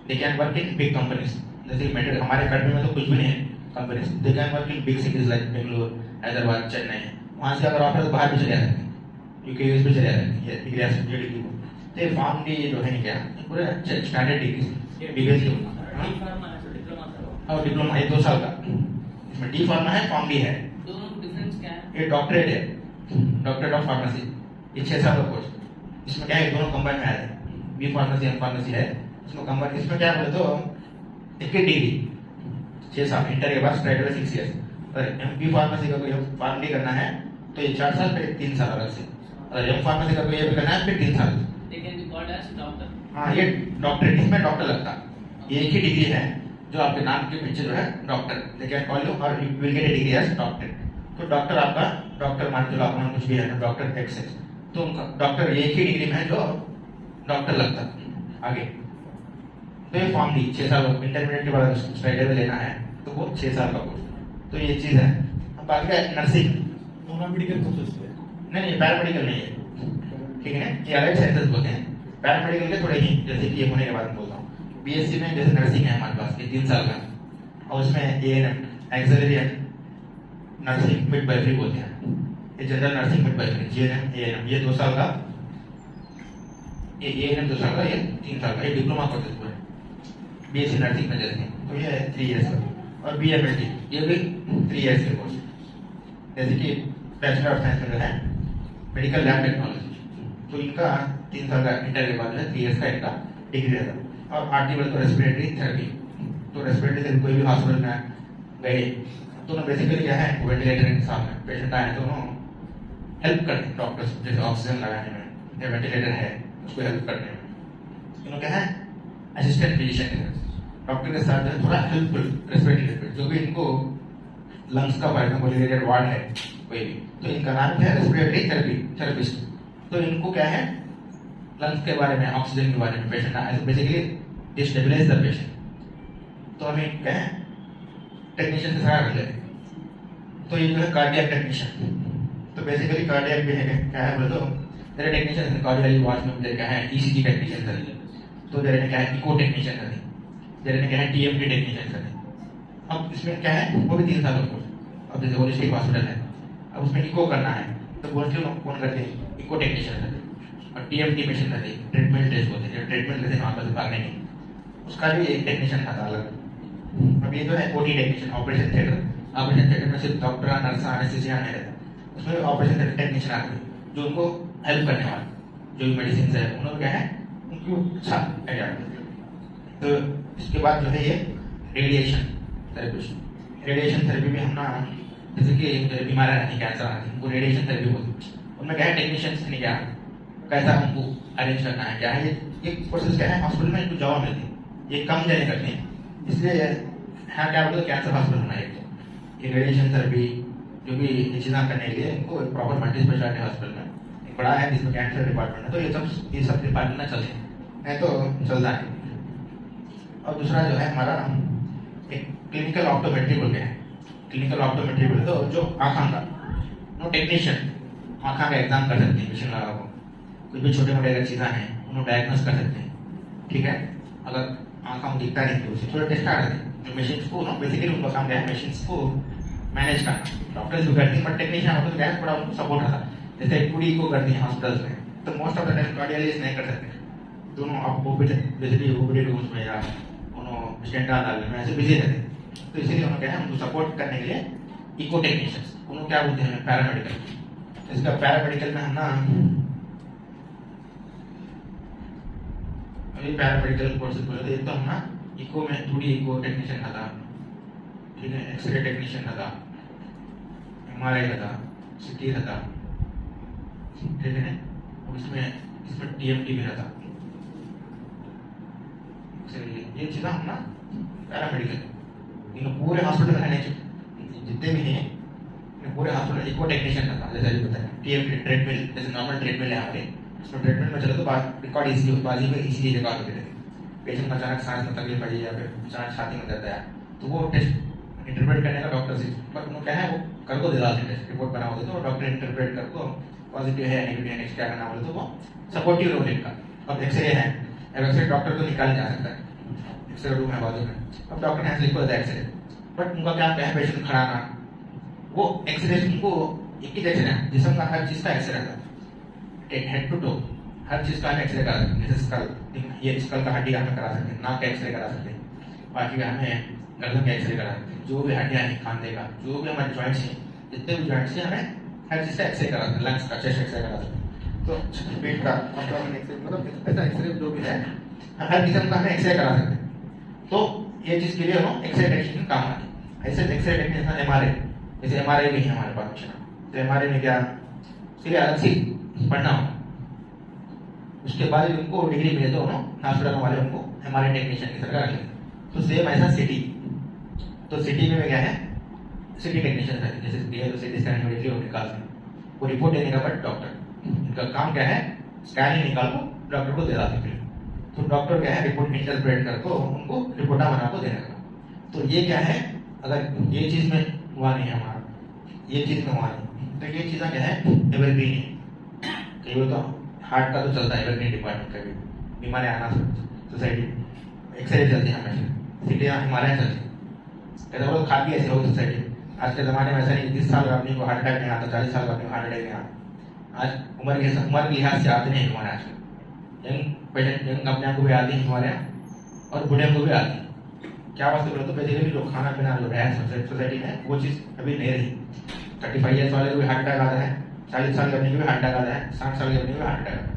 they can work in big companies, जैसे मेडिकल हमारे कंट्री में तो कुछ भी नहीं है companies, they can work in big cities like Bangalore, Hyderabad, Chennai, वहाँ से अगर ऑफर तो बाहर भी चले जाते हैं, यूके यूएस भी चले जाते हैं ये डिग्री डिग्री को। तो फार्म डी जो है क्या पूरे स्टैंडर्ड डिग्री बीबीएस और डिप्लोमा, ये 2 साल का, इसमें डी फार्मा है फार्म डी है, दोनों का डिफरेंस क्या है? ये डॉक्टरेट है, डॉक्टरेट ऑफ फार्मेसी, ये 6 साल का कोर्स, इसमें क्या है दोनों कंबाइन में आ रहे हैं, बी फार्मेसी एम फार्मेसी है, इसमें कंबाइन, इसमें क्या बोले तो एक डिग्री 6 साल, इंटर के बाद स्ट्रेट अवे 6 इयर्स, और एम बी फार्मेसी का कोई फार्म डी करना है तो ये 4 साल फिर 3 साल अलग से, और एम फार्मेसी का कोई ये भी करना है फिर 3 साल। They can be called as doctor. हाँ, ये डॉक्टरेट, इसमें डॉक्टर लगता, ये एक ही डिग्री है जो आपके नाम के पीछे जो है doctor, they can call you और you will get a degree as doctor. तो डॉक्टर आपका डॉक्टर मान चलो आपका कुछ भी है ना डॉक्टर एक्स है, तो उनका डॉक्टर एक ही डिग्री में है जो डॉक्टर लगता आगे। तो ये फॉर्म डी 6 साल, इंटरमीडिएट के बाद स्ट्रेट अवे लेना है तो वो 6 साल का कोर्स, तो ये चीज है। अब बाकी का नर्सिंग, मेडिकल कोर्सेज नहीं पैरामेडिकल नहीं है, ठीक है, ये अलग सेंसेस बोलते हैं, पैरामेडिकल के थोड़े ही, जैसे कि ये होने के बाद बोलता हूँ बीएससी में जैसे नर्सिंग है हमारे पास ये 3 साल का, और उसमें एएनएम एक्सिलरी नर्सिंग मिडवाइफरी बोलते हैं, ये general nursing midwifery GNM ANM, ये 2 साल का, ये एएनएम 2 साल का, ये 3 साल का, ये डिप्लोमा कोर्स पूरे बीएससी नर्सिंग में जैसे, तो ये है 3 इयर्स का, और बीएमएलटी ये भी 3 इयर्स के कोर्स, जैसे कि बैचलर ऑफ साइंस में जो है मेडिकल लैब टेक्नोलॉजी, तो इनका 3 साल का इंटर के बाद जो है 3 इयर्स का इनका डिग्री रहता है। और आरटी बोले तो रेस्पिरेटरी थेरेपी, तो रेस्पिरेटरी से कोई भी हॉस्पिटल में गए तो ना बेसिकली क्या है वेंटिलेटर के सामने पेशेंट आए तो हेल्प करते हैं डॉक्टर्स, जैसे ऑक्सीजन लगाने में या वेंटिलेटर है उसको हेल्प करने में, इन्होंने क्या है असिस्टेंट फिजिशियन डॉक्टर के साथ जो है थोड़ा हेल्पफुल रेस्पिरेटरी, जो भी इनको लंग्स का फॉर एग्जाम्पल रिलेटेड वार्ड है कोई भी, तो इनका नाम है रेस्पिरेटरी थेरेपिस्ट, तो इनको क्या है लंग्स के बारे में ऑक्सीजन के बारे में पेशेंट ऐसे बेसिकली डिस्टेबलाइज द पेशेंट, तो हमें क्या है टेक्नीशियन से सलाह कर लेते हैं, तो ये जो है कार्डियक टेक्नीशियन, तो बेसिकली कार्डियक भी है क्या है बोले तो तेरे टेक्नीशियन कार्डियक वार्ड में तेरे क्या है ईसीजी टेक्नीशियन कर, तो तेरे क्या है इको टेक्नीशियन कर, तेरे क्या है टीएमटी टेक्नीशियन कर। अब इसमें क्या है वो भी 3 साल का कोर्स, अब जैसे होलिस्टिक हॉस्पिटल है अब उसमें इको करना है तो मोस्टली लोग कौन करते हैं इको टेक्नीशियन करते हैं, और टीएमटी मशीन रहती है ट्रीटमेंट टेस्ट होते हैं, ट्रीटमेंट लेते हैं वहाँ पर भागने की, उसका भी एक टेक्नीशियन आता अलग, अब ये जो है ओटी टेक्नीशियन, ऑपरेशन थिएटर में सिर्फ डॉक्टर, नर्स, एनेस्थीसिया नहीं रहता, उसमें ऑपरेशन थिएटर टेक्नीशियन आते हैं जो उनको हेल्प करने वाले, जो भी मेडिसिन है उन्होंने क्या है उनको अच्छा आइडिया। तो इसके बाद जो है ये रेडिएशन थेरेपी। रेडिएशन थेरेपी में हम ना जैसे कि बीमार रहती कैंसर आती उनको रेडिएशन थेरेपी होती, उनमें क्या है टेक्नीशियंस ने क्या कैसा हमको अरेंज करना है, क्या है ये प्रोसेस क्या है हॉस्पिटल में इनको जवाब मिलती है, ये कम जने करते हैं, इसलिए हाँ क्या बोलते कैंसर हॉस्पिटल होना है। तो ये रेडिएशन थेरेपी जो भी ये चीज़ें करने के लिए इनको प्रॉपर मल्टी स्पेशलिटी हॉस्पिटल में बड़ा है जिसमें कैंसर डिपार्टमेंट है, तो ये सब डिपार्टमेंट में चलते हैं तो चलता है। और दूसरा जो है हमारा एक क्लिनिकल ऑप्टोमेट्री बोल के है, क्लिनिकल ऑप्टोमेट्री बोले तो जो आँखों का वो टेक्नीशियन आँखों का एग्जाम कर सकते हैं, मशीन लगा को कुछ भी छोटे मोटे अगर चीज़ें हैं उन्होंने डायग्नोस कर सकते हैं, ठीक है। अगर आँखों में दिखता नहीं तो उसे थोड़ा टेस्ट कर देते हैं, जो मशीन को ना बेसिकली उनका काम क्या है मशीन को मैनेज करना, डॉक्टर्स भी करती हैं बट टेक्नीशियन होता तो क्या है थोड़ा उनको सपोर्ट रहता है, जैसे पूरी को करती है हॉस्पिटल्स में, तो most of the time cardiologist नहीं कर सकते, दोनों आपको बेसिकली ओपीडी रूम्स में या उन्होंने स्टेंट डालने में ऐसे बिजी रहते, तो इसीलिए उन्होंने क्या है उनको सपोर्ट करने के लिए इको टेक्नीशियंस उन्होंने क्या बोलते हैं पैरामेडिकल। इसका पैरामेडिकल में हम ना अभी पैरामेडिकल कोर्सेज बोले तो एक तो हम ना इको में 2D इको टेक्नीशियन था, ठीक है, एक्सरे टेक्नीशियन था, MRI था, CT था, ठीक है, और इसमें TMT भी था, ये चीज़ें हम ना पैरामेडिकल इन पूरे हॉस्पिटल में रहने जितने भी हैं पूरे हॉस्पिटल इको टेक्नीशियन था, जैसे अभी बताया TMT ट्रेडमिल, जैसे नॉर्मल ट्रेडमिल है हमारे उसमें ट्रेडमिल में चले तो रिकॉर्ड इसी बाजी में इसी रिकॉर्ड होते थे, पेशेंट में अचानक सांस में तकलीफ आई या फिर अचानक छाती में दर्द आया तो वो टेस्ट इंटरप्रेट करने का डॉक्टर से, पर उन्होंने क्या है वो कर को दे देते टेस्ट रिपोर्ट बना होते तो डॉक्टर इंटरप्रेट कर को पॉजिटिव है नेगेटिव है नेक्स्ट क्या करना बोले तो वो सपोर्टिव रोल इनका। अब एक्सरे है, अब एक्सरे डॉक्टर तो निकाल जा सकता है, एक्सरे रूम है बाजू में, अब डॉक्टर ने लिखो देता है एक्सरे, बट उनका क्या है पेशेंट खड़ा ना वो एक्सरे उनको एक ही जैसे ना जिसम का हर चीज का एक्सरे रहता है, हेड टू टो हर चीज का हम एक्सरे करा सकते हैं, जैसे स्कल ये स्कल का हड्डी हमें करा सकते हैं, नाक का एक्सरे करा सकते हैं, बाकी हमें गर्दन का एक्सरे करा सकते हैं, जो भी हड्डियां हैं खाने का जो भी हमारे जॉइंट्स हैं जितने भी जॉइंट्स हैं हमें हर चीज का एक्सरे करा सकते हैं, लंग्स का चेस्ट एक्सरे करा सकते हैं, तो पेट का एक्सरे मतलब ऐसा एक्सरे जो भी है हर किस्म का हमें एक्सरे करा सकते हैं, तो ये चीज के लिए हम एक्सरे टेक्नीशियन काम आते हैं। ऐसे एक्सरे टेक्नीशियन MRI, जैसे MRI भी है हमारे पास मशीन, तो MRI में क्या सिर्फ अलग से पढ़ना हो उसके बाद उनको डिग्री मिले तो हॉस्पिटल वाले उनको MRI टेक्नीशियन की सरकार रखेंगे। तो सेम ऐसा सिटी, तो सिटी में क्या है सिटी टेक्नीशियन है, जैसे सिटी स्कैन इमीडिएटली वो निकालते हैं, वो रिपोर्ट देने का बट डॉक्टर इनका काम क्या है स्कैन निकाल को डॉक्टर को दे देते हैं, तो डॉक्टर क्या है रिपोर्ट इंटरप्रेट करके उनको रिपोर्टा बना को देने का। तो ये क्या है अगर ये चीज में हुआ नहीं है हमारा, ये चीज में हुआ नहीं, तो ये चीज़ें क्या है एवरग्रीन है, कई बार तो हार्ट का तो चलता है एवरग्रीन डिपार्टमेंट का भी, बीमारी आना सोसाइटी एक्सरे चलती है हमेशा, सीटियाँ हिमालय चलती कहते हैं खाती ऐसी होगी सोसाइटी। आज के ज़माने में ऐसा नहीं 30 साल का आदमी को हार्ट अटैक नहीं आता, 40 साल का आदमी को हार्ट अटैक नहीं आता, आज उम्र के लिहाज से आते नहीं हमारे आजकल, यंग पेशेंट यंग अपने आप को भी आती है हमारे और बूढ़े को भी आती है। क्या वास्ते बोले तो बेसिकली जो खाना पीना जो है सोसाइटी में वो चीज़ अभी नहीं रही, 35 ईयर्स वाले को भी हार्ट अटैक आता है, 40 साल के आदमी को भी हार्ट अटैक आता है, 60 साल के आदमी को भी हार्ट अटैक आता है,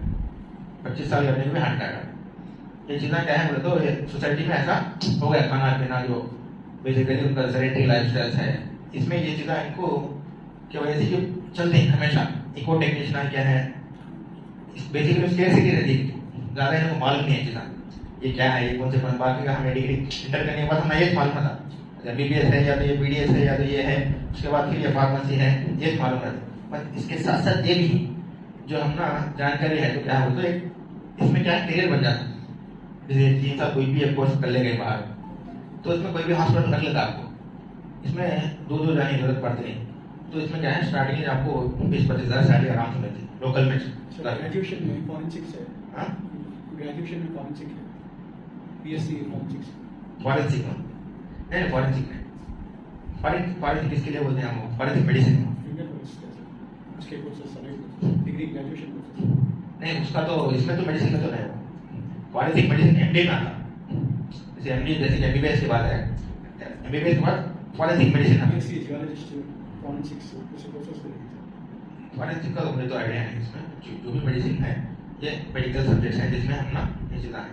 25 साल के आदमी को भी हार्ट अटैक आता है। ये चीज़ें क्या है बोले तो ये सोसाइटी में ऐसा हो गया, खाना पीना जो बेसिकली उनका सेडेंटरी लाइफस्टाइल है, इसमें ये चीज़ें इनको की वजह से जो चलते हैं हमेशा। इको टेक्नीशियन क्या है बेसिकली स्केर्सिटी रहती है, ज़्यादा इनको मालूम नहीं है चीज़ें ये क्या है, ये कौन से बाकी का हमें डिग्री इंटर करने के बाद हमें ये मालूम था MBBS है या तो ये BDS है या तो ये है, उसके बाद फिर ये फार्मेसी है, ये मालूम रहता। पर इसके साथ साथ ये भी जो हम ना जानकारी है तो क्या हो तो एक इसमें क्या करियर बन जाता है, जैसे 3 साल कोई भी कोर्स कर लेंगे बाहर तो इसमें कोई भी हॉस्पिटल रख लेता आपको, इसमें दूर जाने की जरूरत पड़ती नहीं। तो इसमें क्या है स्टार्टिंग में आपको 20-25 हज़ार सैलरी आराम से मिलती है लोकल में। ग्रेजुएशन में फॉरेंसिक्स है, हाँ ग्रेजुएशन में फॉरेंसिक है, BSc फॉरेंसिक्स फॉरेंसिक में नहीं, फॉरेंसिक फॉरेंसिक किसके लिए बोलते हैं हम, फॉरेंसिक मेडिसिन उसके कोर्सेस अलग डिग्री ग्रेजुएशन कोर्सेस नहीं, उसका तो इसमें तो मेडिसिन में तो नहीं, फॉरेंसिक मेडिसिन MD में आता, जैसे MD जैसे MBBS की बात है, एमबीबीएस के बाद फॉरेंसिक मेडिसिन है। BSc जियोलॉजिस्ट फॉरेंसिक्स कुछ कोर्सेस करेंगे। फॉरेंसिक का तो मुझे तो आइडिया नहीं इसमें, जो भी मेडिसिन है ये मेडिकल सब्जेक्ट है जिसमें हम ना ये चीज़ है।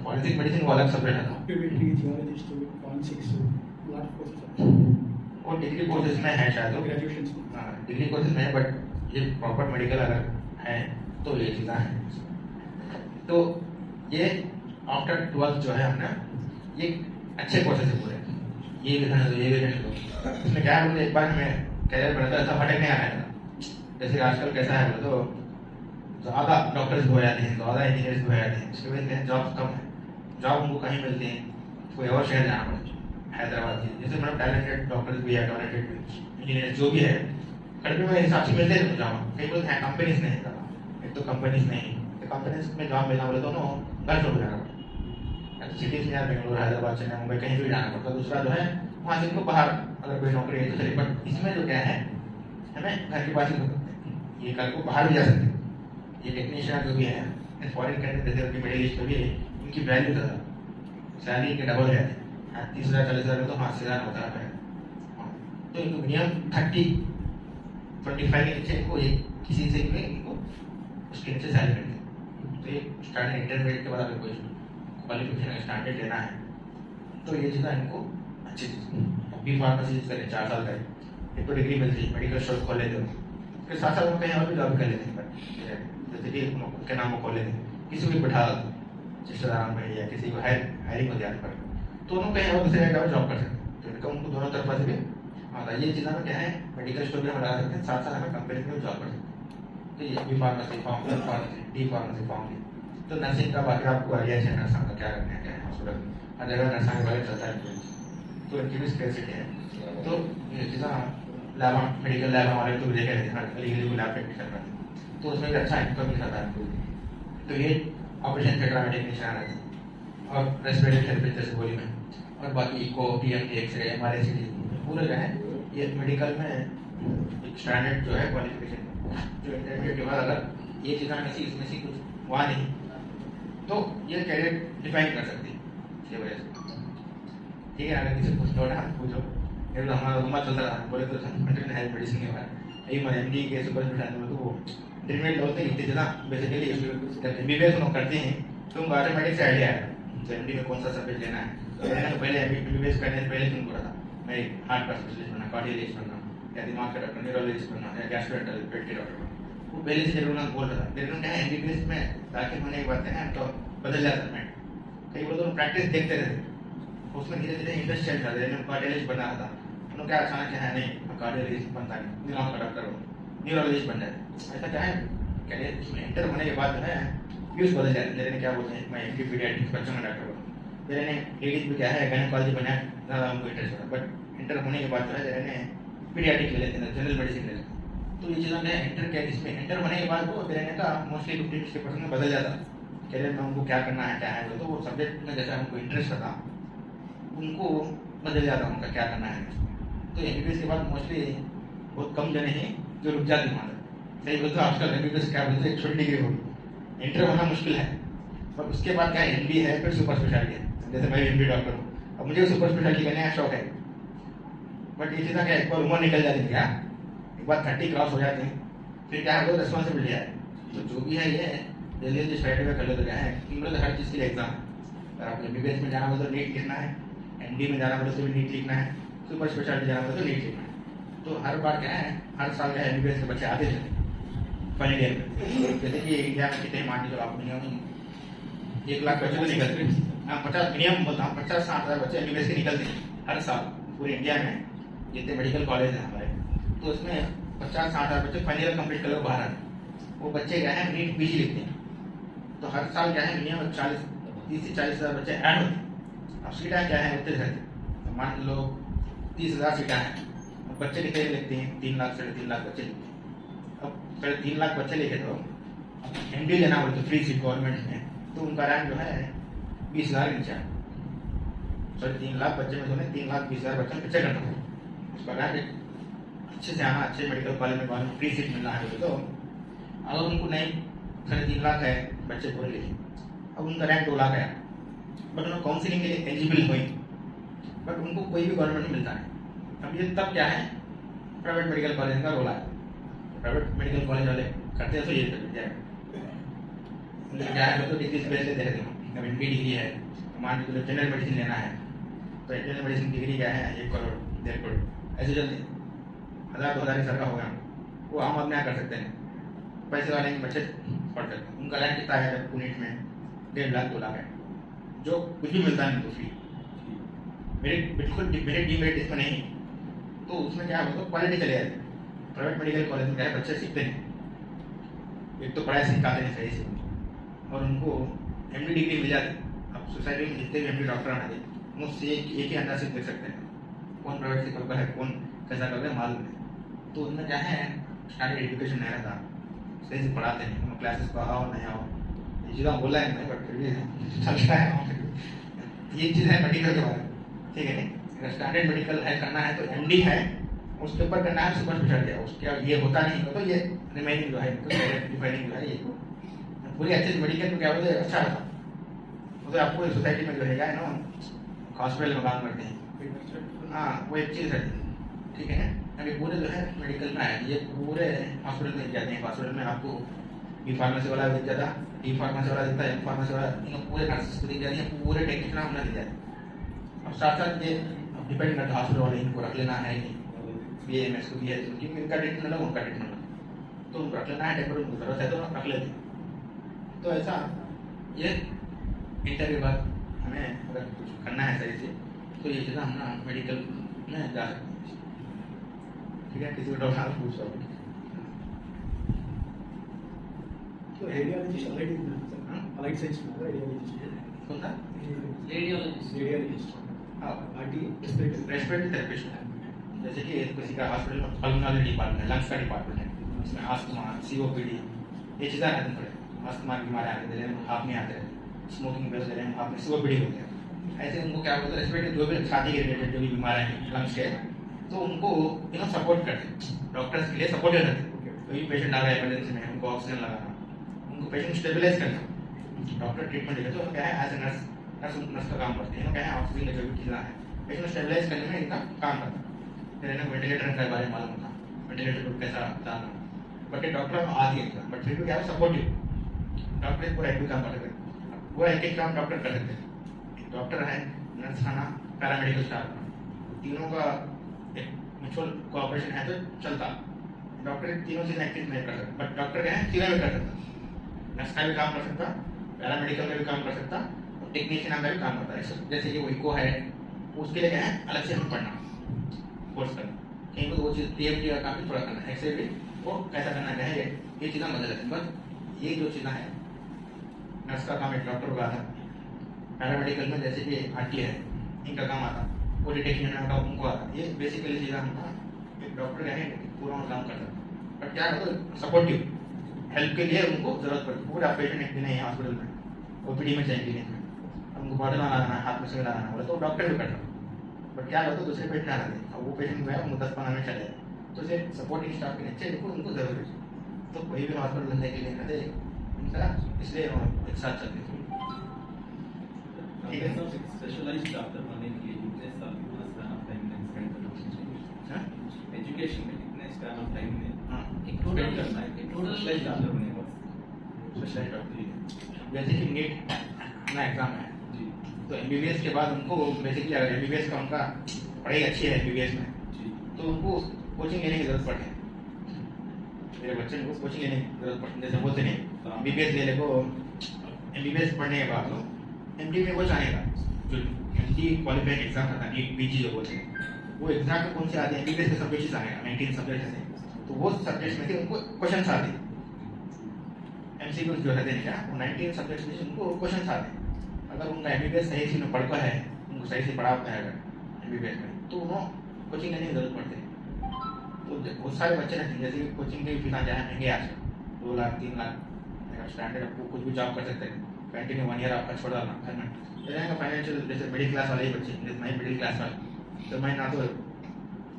फॉरेंसिक मेडिसिन वो अलग सब्जेक्ट है। Optometry geologist forensics lot of courses और डिग्री कोर्सेज में है शायद, ग्रेजुएशन हाँ डिग्री कोर्सेज में है, बट ये प्रॉपर मेडिकल अगर है तो ये चीज़ें हैं। तो ये आफ्टर 12th जो है हमने ये अच्छे कोर्सेज से पूरे ये भी करना दो ये भी करना दो। इसमें क्या है, मुझे एक बार हमें कैरियर बनाता ऐसा फटक नहीं आ रहा था। जैसे आजकल कैसा है तो ज़्यादा डॉक्टर्स हो जाते हैं, ज़्यादा इंजीनियर्स हो जाते हैं, इसकी वजह से जॉब्स कम है। जॉब उनको कहीं मिलती है, कोई और शहर जाना पड़ता है, हैदराबाद की जैसे मतलब टैलेंटेड डॉक्टर्स भी है, टैलेंटेड इंजीनियर जो भी है कंट्री में हिसाब से मिलते हैं जॉब। कई बोलते हैं कंपनीज नहीं करना, एक तो कंपनीज नहीं, तो कंपनीज में जॉब मिलना बोले दोनों घर छोड़ जाना पड़ता है। तो सिटीज में यार बेंगलुरु, हैदराबाद, चेन्नई, मुंबई कहीं भी जाना पड़ता है। दूसरा जो है वहाँ से इनको बाहर अगर कोई नौकरी है तो चलिए, बट इसमें जो क्या है हमें घर के पास ही कर सकते हैं, ये कल को बाहर भी जा सकते हैं। ये टेक्नीशियन जो भी है फॉरेन कंट्री जैसे अभी मिडिल ईस्ट में भी है, इनकी वैल्यू ज़्यादा, सैलरी इनके डबल है, 30,000 40,000 में तो 5,000 होता है। तो इनको मिनिमम 30-25 के नीचे इनको ये किसी से भी इनको उसके नीचे सैलरी मिलती है। तो ये स्टार्टिंग इंटरमीडिएट के बाद अगर कोई क्वालिफिकेशन स्टैंडर्ड लेना है तो ये चीज़ें इनको अच्छी चीज़। बी फार्मेसी करें 4 साल का, एक तो डिग्री मिलती है, मेडिकल स्टोर खोल लेते हो, फिर 7 साल में कहीं और भी जॉब कर लेते हैं। जैसे कि के नाम को खोल लेते हैं, किसी को भी बैठा रिश्तेदार में या किसी को हायरिंग हो जाने पर तो उन्होंने कहीं और दूसरे जगह जॉब कर सकते हैं। तो इनका उनको दोनों तरफ से भी हाँ ये चीज़ें में क्या है मेडिकल स्टोर में हम लगा सकते हैं, 7 साल हमें कंपनी में जॉब कर सकते हैं। तो ये B pharmacy pharmacy D pharmacy pharmacy तो नर्सिंग का बाकी आपको आइडिया है नर्सिंग का क्या करना है, क्या है हॉस्पिटल हर जगह नर्सिंग के बारे में चलता है, तो इनकी भी स्पेसिटी है। तो ये चीज़ें लैब मेडिकल लैब हमारे तो देखे रहते हैं, लीगली लैब टेक्नीशियन करते हैं, तो उसमें भी अच्छा इनकम मिल जाता है। तो ये ऑपरेशन थिएटर में टेक्नीशियन रहते हैं और रेस्पिरेटरी थेरेपी जैसे बोली में, और बाकी इको टीएमटी एक्सरे एमआरआई सीटी पूरे जो है ये मेडिकल में एक स्टैंडर्ड जो है क्वालिफिकेशन जो इंटरमीडिएट के बाद अगर ये चीज़ें में से इसमें से कुछ हुआ नहीं तो ये कैरियर डिफाइन कर सकती है इसकी वजह से। ठीक है, अगर किसी कुछ लौटा पूछो ये तो हमारा रूमा चलता रहा बोले तो हेल्थ मेडिसिन के बारे यही मैं एमडी के सुपर स्पेशलिटी में तो वो इंटरमीडिएट लेवल तक इतने ज़्यादा बेसिकली एमबीबीएस लोग करते हैं तो उनको ऑटोमेटिक से आइडिया है तो एमडी में कौन सा सब्जेक्ट लेना है। तो मैंने तो पहले एमबीबीएस करने से पहले तुमको रहा मैं हार्ट का स्पेशलिस्ट बनना, कार्डियोलॉजिस्ट बनना या दिमाग का डॉक्टर, न्यूरोलॉजिस्ट बनना या गैस्ट्रोएंटरोलॉजिस्ट के डॉक्टर बनना, वो पहले से जरूर बोल रहा था। लेकिन क्या है एमबीबीएस में दाखिल होने के बाद है तो बदल जाता है। कई बार तो प्रैक्टिस देखते रहते उसमें धीरे धीरे इंटरेस्ट चेंज कर रहे कार्डियोलॉजिस्ट बनना था उन्होंने क्या अचानक है नहीं कार्डियोलॉजिस्ट बनता नहीं, दिमाग का डॉक्टर हो, न्यूरोलॉजिस्ट बन जाए। ऐसा क्या है कैरियर इसमें एंटर होने के बाद जो है व्यूज बदल जाते हैं। मेरे ने क्या बोलते हैं मैं एमडी पीडियाट्रिक्स बच्चों का डॉक्टर बनूँ, मेरे ने लेडीज में क्या है गायनेकोलॉजी बनाया ज़्यादा हमको इंटरेस्ट होता है, बट इंटर होने के बाद जो है मेरे ने पीडियाट्रिक ले लेते हैं, जनरल मेडिसिन ले लेते हैं। तो ये चीज़ों में इंटर क्या इसमें इंटर होने के बाद वो मेरे का मोस्टली 50-60% में बदल जाता है कैरियर में उनको क्या करना है क्या है। तो वो सब्जेक्ट में जैसा उनको इंटरेस्ट था उनको बदल जाता उनका क्या करना है। तो एमबीबीएस के बाद मोस्टली बहुत कम जने हैं जो रुक जाते वहाँ तक। सही बोलते आजकल एमबीबीएस क्या बोलते हैं एक छोटी डिग्री होगी इंटर होना मुश्किल है, पर उसके बाद क्या एमबी है फिर सुपर स्पेशलिटी है। जैसे मैं एमडी डॉक्टर हूँ, अब मुझे सुपर स्पेशलिटी करने का शौक है, बट ये चीज़ क्या एक बार उम्र निकल जाती है क्या एक बार 30 क्रॉस हो जाते हैं फिर क्या है वो रिस्पॉन्सिबिलिटी है। तो जो भी है ये जल्दी जल्दी स्ट्राइट में कर लो तो क्या है कि हर चीज़ के लिए एग्जाम है। अगर आप एमबीबीएस में जाना हो तो नीट लिखना है, एमडी में जाना हो तो भी नीट लिखना है, सुपर स्पेशलिटी जाना हो तो नीट लिखना है। तो हर बार क्या है हर साल क्या है एमबीबीएस के बच्चे आते थे फाइनल ईयर में। जैसे कि इंडिया में कितने मान लीजिए आप मिनिमम 1 लाख बच्चे तो निकलते हैं, 50 मिनिमम बोलता हूँ 50-60 हज़ार बच्चे एमबीबीएस के निकलते हैं हर साल पूरे इंडिया में जितने मेडिकल कॉलेज हैं हमारे। तो उसमें 50-60 हज़ार बच्चे फाइनल ईयर कंप्लीट कर बाहर आते हैं। वो बच्चे क्या है नीट पीजी लिखते हैं, तो हर साल क्या है मिनिमम 30 से 40 हज़ार बच्चे ऐड होते हैं। अब सीटें क्या है उतने रहते हैं, मान लो 30,000 सीटें हैं, बच्चे लिखे लिखते हैं 3 लाख 3.5 लाख बच्चे लिखते हैं। अब 3.5 लाख बच्चे लिखे तो एमडी लेना बोलते फ्री सीट गवर्नमेंट में तो उनका रैंक जो है 20,000 के नीचे है। 3 लाख बच्चे में तो 3,20,000 बच्चे पीछे करना है। उसका रैंक अच्छे से आना, अच्छे मेडिकल कॉलेज में गवर्नमेंट फ्री सीट मिलना है तो अगर उनको नहीं 3.5 लाख है बच्चे पूरे लिखे, अब उनका रैंक 2 लाख आया बट उन्होंने काउंसिलिंग के लिए एलिजिबल हुई बट उनको कोई भी गवर्नमेंट में मिलता नहीं। अब ये तब क्या है, प्राइवेट मेडिकल कॉलेज का रोल है। प्राइवेट मेडिकल कॉलेज वाले करते हैं तो ये करते हैं, क्या है तो डिग्री बेस लेते रहते हैं। अब इनकी डिग्री है, मान लीजिए जनरल मेडिसिन लेना है तो जनरल मेडिसिन डिग्री क्या है 1 करोड़ 1.5 करोड़ ऐसे चलते 1000-2000 सर का होगा, वो आम आदमी कर सकते हैं, पैसे वाले के बच्चे पढ़ सकते हैं। उनका रैंक कितना है यूनिट में 1.5 लाख 2 लाख है, जो कुछ भी मिलता है तो फ्री। मेरे बिल्कुल मेरे डीमेरिट इसमें नहीं, तो उसमें क्या होगा क्वालिटी चले जाती है। प्राइवेट मेडिकल कॉलेज में क्या है बच्चे सीखते हैं, एक तो पढ़ाई सिखाते हैं सही से और उनको एमडी डिग्री मिल जाती है। अब सोसाइटी में जितने भी एमडी डॉक्टर आते हैं मुझसे एक ही अंदाज से देख सकते हैं कौन प्राइवेट से करता है कौन कैसा करता है मालूम है। तो उनमें क्या है स्टैंडर्ड एजुकेशन नहीं रहता, सही से पढ़ाते नहीं, उन क्लासेस को आओ नहीं आओ ये चीज़ बोला है नहीं, बट फिर भी चलता है। ये चीज़ है मेडिकल के बारे में, ठीक है नहीं। अगर स्टैंडर्ड मेडिकल है करना है तो एमडी है, उसके ऊपर करना है सुपर स्पेशलिटी है, उसके ये होता नहीं तो ये रिमेनिंग जो है डिफाइनिंग जो है ये पूरी अच्छे से मेडिकल में क्या होता है अच्छा होता है। तो आपको सोसाइटी में जो है ना हॉस्पिटल में काम करते हैं, हाँ वो एक चीज़ है, ठीक है ना। अभी पूरे जो है मेडिकल में है, ये पूरे हॉस्पिटल में जाते हैं। हॉस्पिटल में आपको बी फार्मेसी वाला दिख जाता, डी फार्मेसी वाला दिखता है, एम फार्मेसी वाला, पूरे नर्सेस को दिख जाती है, पूरे टेक्नीशियन अपना दिख जाते हैं। और साथ साथ ये डिपेंड करता है हॉस्पिटल वाले इनको रख लेना है नहीं, BAMS को भी है क्योंकि इनका ट्रीटमेंट अलग उनका ट्रीटमेंट अलग, तो उनको रख लेना है टेम्परेरी उनको जरूरत है तो रख लेते हैं। तो ऐसा ये इंटर के बाद हमें अगर कुछ करना है सही से तो ये चीज़ हम ना मेडिकल में जा सकते हैं, ठीक है। किसी को डॉक्टर आप पूछ रहा तो रेडियोलॉजिस्ट अलाइड साइंस में रेडियोलॉजिस्ट कौन था रेडियोलॉजिस्ट रेस्पिरेटरी थेरेपिस्ट है। जैसे कि किसी का हॉस्पिटल में पल्मोनरी डिपार्टमेंट है, लंग्स का डिपार्टमेंट है, उसमें अस्थमा COPD ये चीज़ें आती हैं। अस्थमा की बीमारी आते हैं हाथ में आते हैं, स्मोकिंग बेस ले रहे हैं हाथ में COPD हो गया, ऐसे उनको क्या होता है रेस्पिरेटरी जो भी छाती के रिलेटेड जो भी बीमारियाँ हैं लंग्स के, तो उनको सपोर्ट करते हैं, डॉक्टर्स के लिए सपोर्ट रहते हैं। कोई पेशेंट आ रहा है इमरजेंसी में उनको ऑक्सीजन लगाना, उनको पेशेंट स्टेबलाइज करना, डॉक्टर ट्रीटमेंट देते तो क्या है एज ए नर्स का काम करते हैं, क्या है ऑक्सीजन जो भी चीज़ें हैं पेशेंट स्टेबलाइज करने में इनका काम करता है। फिर इन्हें वेंटिलेटर के बारे में मालूम होता, वेंटिलेटर को कैसा डालना, बट डॉक्टर आती है बट फिर भी क्या है सपोर्टिव डॉक्टर पूरा एक भी काम कर सकते हैं, पूरा एक काम डॉक्टर कर सकते हैं। डॉक्टर है, नर्स खाना, पैरामेडिकल स्टाफ, तीनों का एक म्यूचुअल कोऑपरेशन है तो चलता। डॉक्टर तीनों चीज़ें एक्टिव नहीं कर सकता, बट डॉक्टर क्या है तीनों में कर सकता, नर्स का भी काम कर सकता, पैरामेडिकल में भी काम कर सकता और टेक्नीशियन का भी काम करता है। जैसे कि वो इको है उसके लिए क्या है अलग से हमें पढ़ना कोर्स करना, कहीं पर वो चीज़ TMT का काम भी थोड़ा करना, एक्सरे भी वो कैसा करना है ये चीज़ें मदद है। बस ये जो चीज़ें हैं नर्स का काम एक डॉक्टर को आता, पैरामेडिकल में जैसे कि RT है इनका काम आता, वो डिटेक्शन का उनको आता, ये बेसिकली चीज़ें हम एक डॉक्टर है पूरा काम करता है। बट क्या होता है सपोर्टिव हेल्प के लिए उनको जरूरत पड़ती है। पूरा पेशेंट एक दिन है हॉस्पिटल में OPD में चाहिए नहीं, उनको बॉटल लगाना है हाथ में से लगाना बोला तो डॉक्टर भी करता, बट क्या होता है दूसरे पेशेंट आ रहे हैं, वो पेशेंट जो है उनको 10-15 मिनट चले जाए, तो इसे सपोर्टिंग स्टाफ के नीचे उनको जरूरत है। तो कोई भी हॉस्पिटल बनने के लिए कहते इनका इसलिए एक साथ चलते हैं, ठीक है। स्पेशलाइज्ड डॉक्टर बनने के लिए कितने साल कितना स्पैन ऑफ टाइम में स्पेंड करना चाहिए? एजुकेशन में कितने स्पैन ऑफ टाइम में स्पेंड करना है स्पेशलाइज्ड डॉक्टर बनने के बाद? स्पेशलाइज्ड डॉक्टर जैसे कि नीट अपना एग्जाम है जी, तो MBBS के बाद उनको बेसिकली अगर MBBS का उनका पढ़ाई अच्छी है MBBS में जी, तो उनको कोचिंग लेने की जरूरत पड़ती है। मेरे बच्चे को कोचिंग लेने की जरूरत पड़ती है, जैसे बोलते नहीं MBBS ले ले को MBBS पढ़ने के बाद MD में वो चाहेगा जो MD क्वालिफाइंग एग्जाम करता है नीट PG जो बोलते हैं, वो एग्जाम में कौन से आते हैं MBBS के सब्जेक्ट्स आएगा 19 सब्जेक्ट है, तो वो सब्जेक्ट्स में से उनको क्वेश्चन आते हैं, MCQ जो रहते हैं क्या वो 19 सब्जेक्ट्स में उनको क्वेश्चन आते हैं। अगर उनका MBBS सही से पढ़ता है, उनको सही से पढ़ा होता है अगर MBBS में, तो उन्होंने कोचिंग लेने की जरूरत पड़ती है। तो बहुत सारे बच्चे रहते हैं जैसे कि कोचिंग की फीस क्या है महंगे आज 2 लाख 3 लाख, अगर स्टैंडर्ड आपको कुछ भी जॉब कर सकते हैं, कंटिन्यू 1 ईयर आपका छोड़ डालना घर में रहेगा फाइनेंशियल, जैसे मिडिल क्लास वाले ही बच्चे जैसे मैं मिडिल क्लास वाले, तो मैं ना तो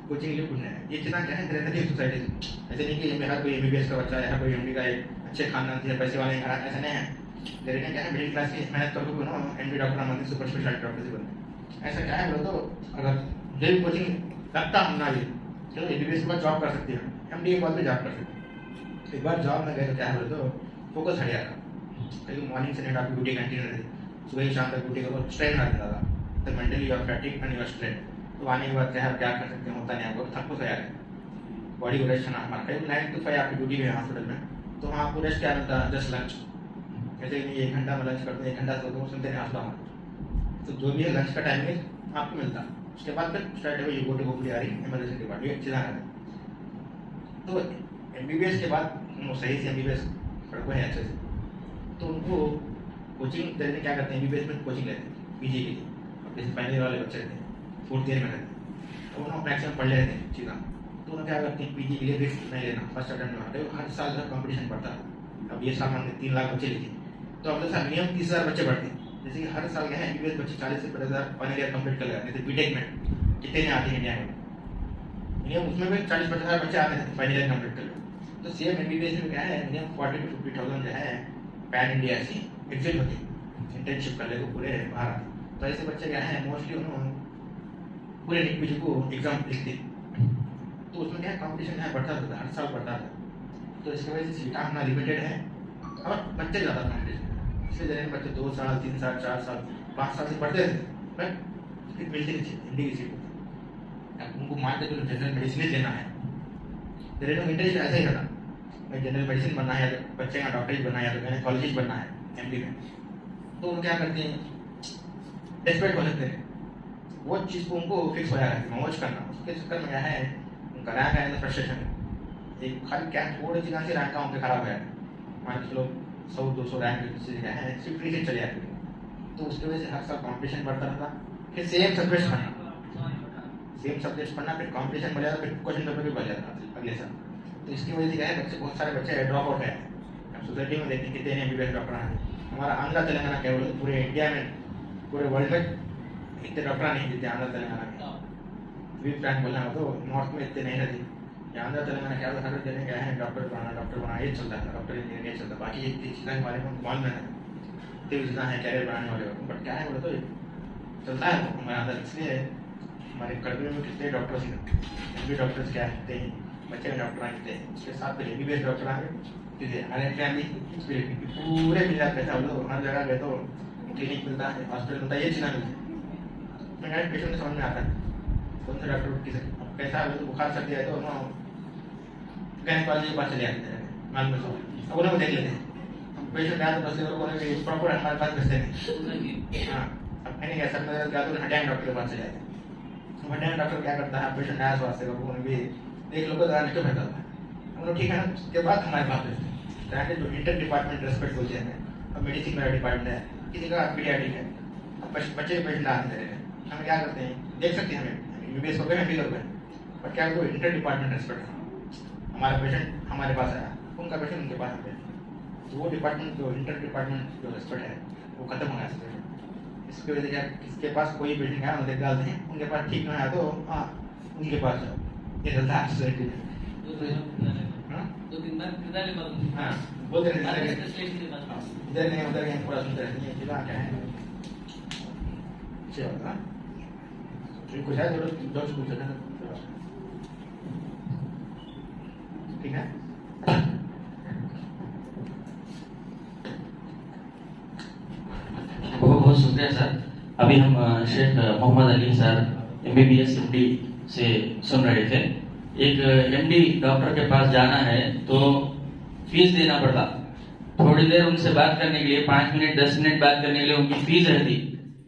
कोचिंग लिए कुछ है, ये चीज़ें क्या है रहती है सोसाइटी से। ऐसे नहीं कि हर कोई MBBS का बच्चा है, हर कोई MD का एक अच्छे खानदान से पैसे वाले घराना, ऐसा नहीं है। लेकिन क्या है मिडिल क्लास की मेहनत करके MD डॉक्टर बनते सुपर स्पेशलिटी डॉक्टर से बनते, ऐसा क्या है बोलो तो अगर डेली कोचिंग लगता हम ना भी चलो एमबीबीएस के बाद जॉब कर सकते हैं, एमडी के बाद भी जॉब कर सकते हैं। एक बार जॉब में गए तो क्या है बोलो तो फोकस हट जाता, क्योंकि मॉर्निंग से नाइट आपकी ड्यूटी कंटिन्यू रहती, सुबह ही शाम तक ड्यूटी करो, स्ट्रेन आ जाता था, तो मेंटली और फैटिक एंड योर स्ट्रेन। तो आने के बाद क्या है क्या कर सकते हैं, होता नहीं आपको थक हो गया है, बॉडी को रेस्ट करना हमारा 9 to 5 आपकी ड्यूटी में हॉस्पिटल में, तो वहाँ आपको रेस्ट क्या मिलता है, जस्ट लंच। ऐसे नहीं 1 घंटा में लंच करते हैं, 1 घंटा सोते हैं, सुनते नहीं हॉस्पिटल, तो जो भी है लंच का टाइमिंग आपको मिलता है। उसके बाद फिर straight away you go to गोपलीवारी इमरजेंसी डिपार्टमेंट चला रहा है। तो एमबीबीएस के बाद वो सही से एमबीबीएस पढ़ते हैं अच्छे से, तो उनको कोचिंग देने क्या करते हैं, एमबीबीएस में कोचिंग लेते हैं पीजी के लिए। अब जैसे फाइनल ईयर वाले बच्चे रहते हैं, 4th ईयर में रहते हैं, तो उन्होंने मैक्सिमम पढ़ लेते हैं चीज़ा, तो उन्होंने क्या करते हैं पीजी के लिए रिस्क नहीं लेना, फर्स्ट अटेम्प्ट में आते हर साल जो कॉम्पिटिशन बढ़ता है। अब ये साल हमने 3 लाख बच्चे लिखे, तो अगले साल मिनिमम 30,000 बच्चे बढ़ते हैं। जैसे कि हर साल क्या है एमबीबीएस बच्चे 40 से 50,000 फाइनल ईयर कंप्लीट कर लेते हैं। बीटेक में कितने नहीं आते हैं इंडिया में, मिनिमम उसमें भी 40-50,000 बच्चे आते हैं फाइनल ईयर कंप्लीट कर लेते। तो सेम एमबीबीएस में क्या है मिनिमम 40 to 50,000 जो है पैन इंडिया से एग्जिट होते हैं, इंटर्नशिप कर ले तो पूरे बाहर आते। तो ऐसे बच्चे क्या है मोस्टली उन्होंने पूरे पीजी को एग्जाम लिखते, तो उसमें क्या कॉम्पिटिशन है बढ़ता रहता है, हर साल बढ़ता है। तो इसकी वजह से सीटा अपना लिमिटेड है और बच्चे ज़्यादा कॉम्पिटिशन, इसलिए जैसे बच्चे 2 साल 3 साल 4 साल 5 साल से पढ़ते थे, बट सीट मिलती नहीं थी हिंदी की सीट। अब उनको मान के जो जनरल मेडिसिन लेना है, जनरल इंटरेस्ट ऐसा ही रहता, मैं जनरल मेडिसिन बनना है, बच्चे का डॉक्टरेट बनना है, तो मैंने कॉलेज बनना है एमडी में, तो वो क्या करते हैं डेस्परेट हो सकते हैं, वो चीज़ को उनको फिक्स हो जाएगा है मौज करना। उसके चक्कर में क्या है उनका रैंक आया था फ्रस्ट्रेशन, एक खाली क्या थोड़ी सी से रैंक का उनके खराब हो गया, मान के चलो 100-200 रैंक से क्या है सिर्फ फ्री से चले जाते थे। तो उसकी वजह से हर साल कॉम्पिटिशन बढ़ता रहता, फिर सेम सब्जेक्ट पढ़ना, फिर कॉम्पिटिशन बढ़ जाता, फिर क्वेश्चन पेपर भी बढ़ जाता अगले साल। तो इसकी वजह से क्या है बच्चे बहुत सारे बच्चे ड्रॉप आउट है। अब सोसाइटी में देखते कितने एमबीबीएस डॉक्टर हैं, हमारा आंध्र तेलंगाना केवल पूरे इंडिया में पूरे वर्ल्ड में इतने डॉक्टर नहीं जितने आंध्र तेलंगाना में। वी फ्रैंक बोलना हो तो नॉर्थ में इतने नहीं रहते, आंध्र तेलंगाना क्या हर जगह क्या है डॉक्टर बनाना ये चलता है, डॉक्टर इंजीनियर ये चलता है। बाकी एक चीज़ हमारे को कॉल में है जितना है कैरियर बनाने वाले, बट क्या है बोले तो चलता है हमारे अंदर। इसलिए हमारे कड़वे में कितने डॉक्टर्स एमबी डॉक्टर्स क्या कहते हैं, बच्चे में डॉक्टर आते हैं, उसके साथ फिर एमबीबीएस डॉक्टर आए, फिर हर फैमिली पूरे मिला पैसा लोग हर जगह गए तो क्लिनिक मिलता है, हॉस्पिटल मिलता है, ये चीज़ मिलती है। मैं पेशेंट में समझ में आता है कौन सा डॉक्टर किस कैसा है, तो बुखार सर्दी आए तो गायनेकोलॉजी के पास चले जाते हैं मालूम में, अब उन्हें देख लेते हैं पेशेंट आया तो बस लोगों प्रॉपर हमारे पास बचते नहीं। हाँ अब नहीं कह सकते तो हटाएंगे डॉक्टर के पास चले जाते हैं। हटाएंगे डॉक्टर क्या करता है पेशेंट आया स्वास्थ्य उन्होंने भी देख लो तो क्यों बेहतर होता है, हम लोग ठीक है ना, उसके बाद हमारे पास भेजते हैं जो इंटर डिपार्टमेंट रेस्पेक्ट बोलते हैं। अब मेडिसिन मेरा डिपार्टमेंट है, किसी का पीडियाट्रिक है, अब बच्चे के पेशेंट आते हैं, हम क्या करते हैं देख सकते हैं हमें यूबीएस हो गए एमडी हो गए, बट क्या कोई इंटर डिपार्टमेंट रेस्पेक्ट है, हमारा पेशेंट हमारे पास आया, उनका पेशेंट उनके पास आते हैं, तो वो डिपार्टमेंट जो इंटर डिपार्टमेंट जो रेस्पेक्ट है वो खत्म हो गया। इसकी वजह से क्या किसके पास कोई पेशेंट आया उन्हें डालते हैं, उनके पास ठीक नहीं आया तो हाँ उनके पास जाओ, ये चलता है सोसाइटी में। 2-3 बार किताबें बदल हाँ बोलते बाद में रहते स्पेशलिस्ट के पास हैं इधर नहीं उधर नहीं, पूरा सुनते रहते हैं क्या क्या है चलो। हाँ कुछ है जो पूछ सकते हैं, ठीक है। बहुत बहुत शुक्रिया सर। अभी हम Sheikh Mohammad Ali sir MBBS MD से सुन रहे थे। एक एमडी डॉक्टर के पास जाना है तो फीस देना पड़ता, थोड़ी देर उनसे बात करने के लिए 5 मिनट 10 मिनट बात करने के लिए उनकी फीस रहती,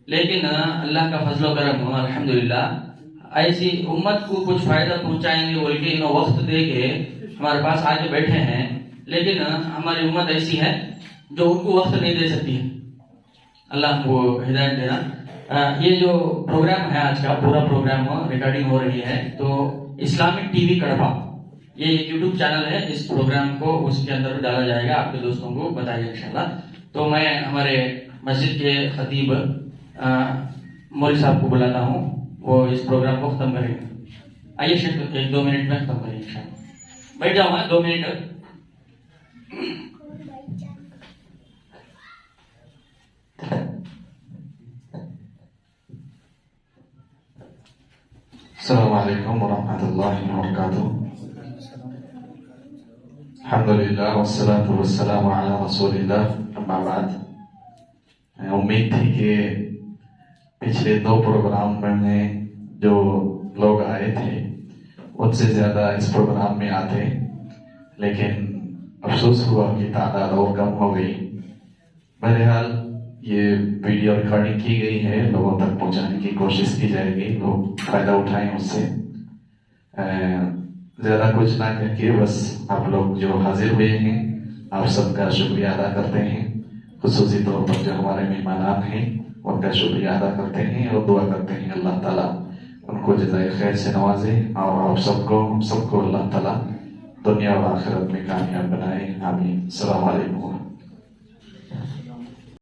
लेकिन अल्लाह का फजलो करम हो अल्हम्दुलिल्लाह ऐसी उम्मत को कुछ फायदा पहुंचाएंगे बोल के इन्हों वक्त दे के हमारे पास आके बैठे हैं, लेकिन हमारी उम्मत ऐसी है जो उनको वक्त नहीं दे सकती है। अल्लाह हमको हिदायत देना। ये जो प्रोग्राम है आज का पूरा प्रोग्राम रिकॉर्डिंग हो रही है, तो इस्लामिक टीवी कड़वा ये एक यूट्यूब चैनल है, इस प्रोग्राम को उसके अंदर डाला जाएगा, आपके दोस्तों को बताइए इंशाल्लाह। तो मैं हमारे मस्जिद के खतीब मौलवी साहब को बुलाता हूँ, वो इस प्रोग्राम को खत्म करेंगे। आइए शेख 1-2 मिनट में खत्म करेंगे इंशाल्लाह। बैठ जाओ 2 मिनट। अस्सलाम वालेकुम वरहमतुल्लाहि वबरकातुह। अल्हम्दुलिल्लाह वस्सलातु वस्सलामु अला रसूलिल्लाह, अम्मा बाद। उम्मीद थी कि पिछले 2 प्रोग्राम में जो लोग आए थे उनसे ज़्यादा इस प्रोग्राम में आते, लेकिन अफसोस हुआ कि तादाद और कम हो गई। बहरहाल ये वीडियो रिकॉर्डिंग की गई है, लोगों तक पहुंचाने की कोशिश की जाएगी, लोग फ़ायदा उठाएं उससे। ज़्यादा कुछ ना करके बस आप लोग जो हाजिर हुए हैं आप सबका शुक्रिया अदा करते हैं। खुसूसी तौर पर जो हमारे मेहमान हैं उनका शुक्रिया अदा करते हैं और दुआ करते हैं अल्लाह ताला उनको जज़ाए खैर से नवाजे और आप सबको हम सबको अल्लाह ताला दुनिया और आखिरत में कामयाब बनाए। आमीन। अस्सलाम वालेकुम।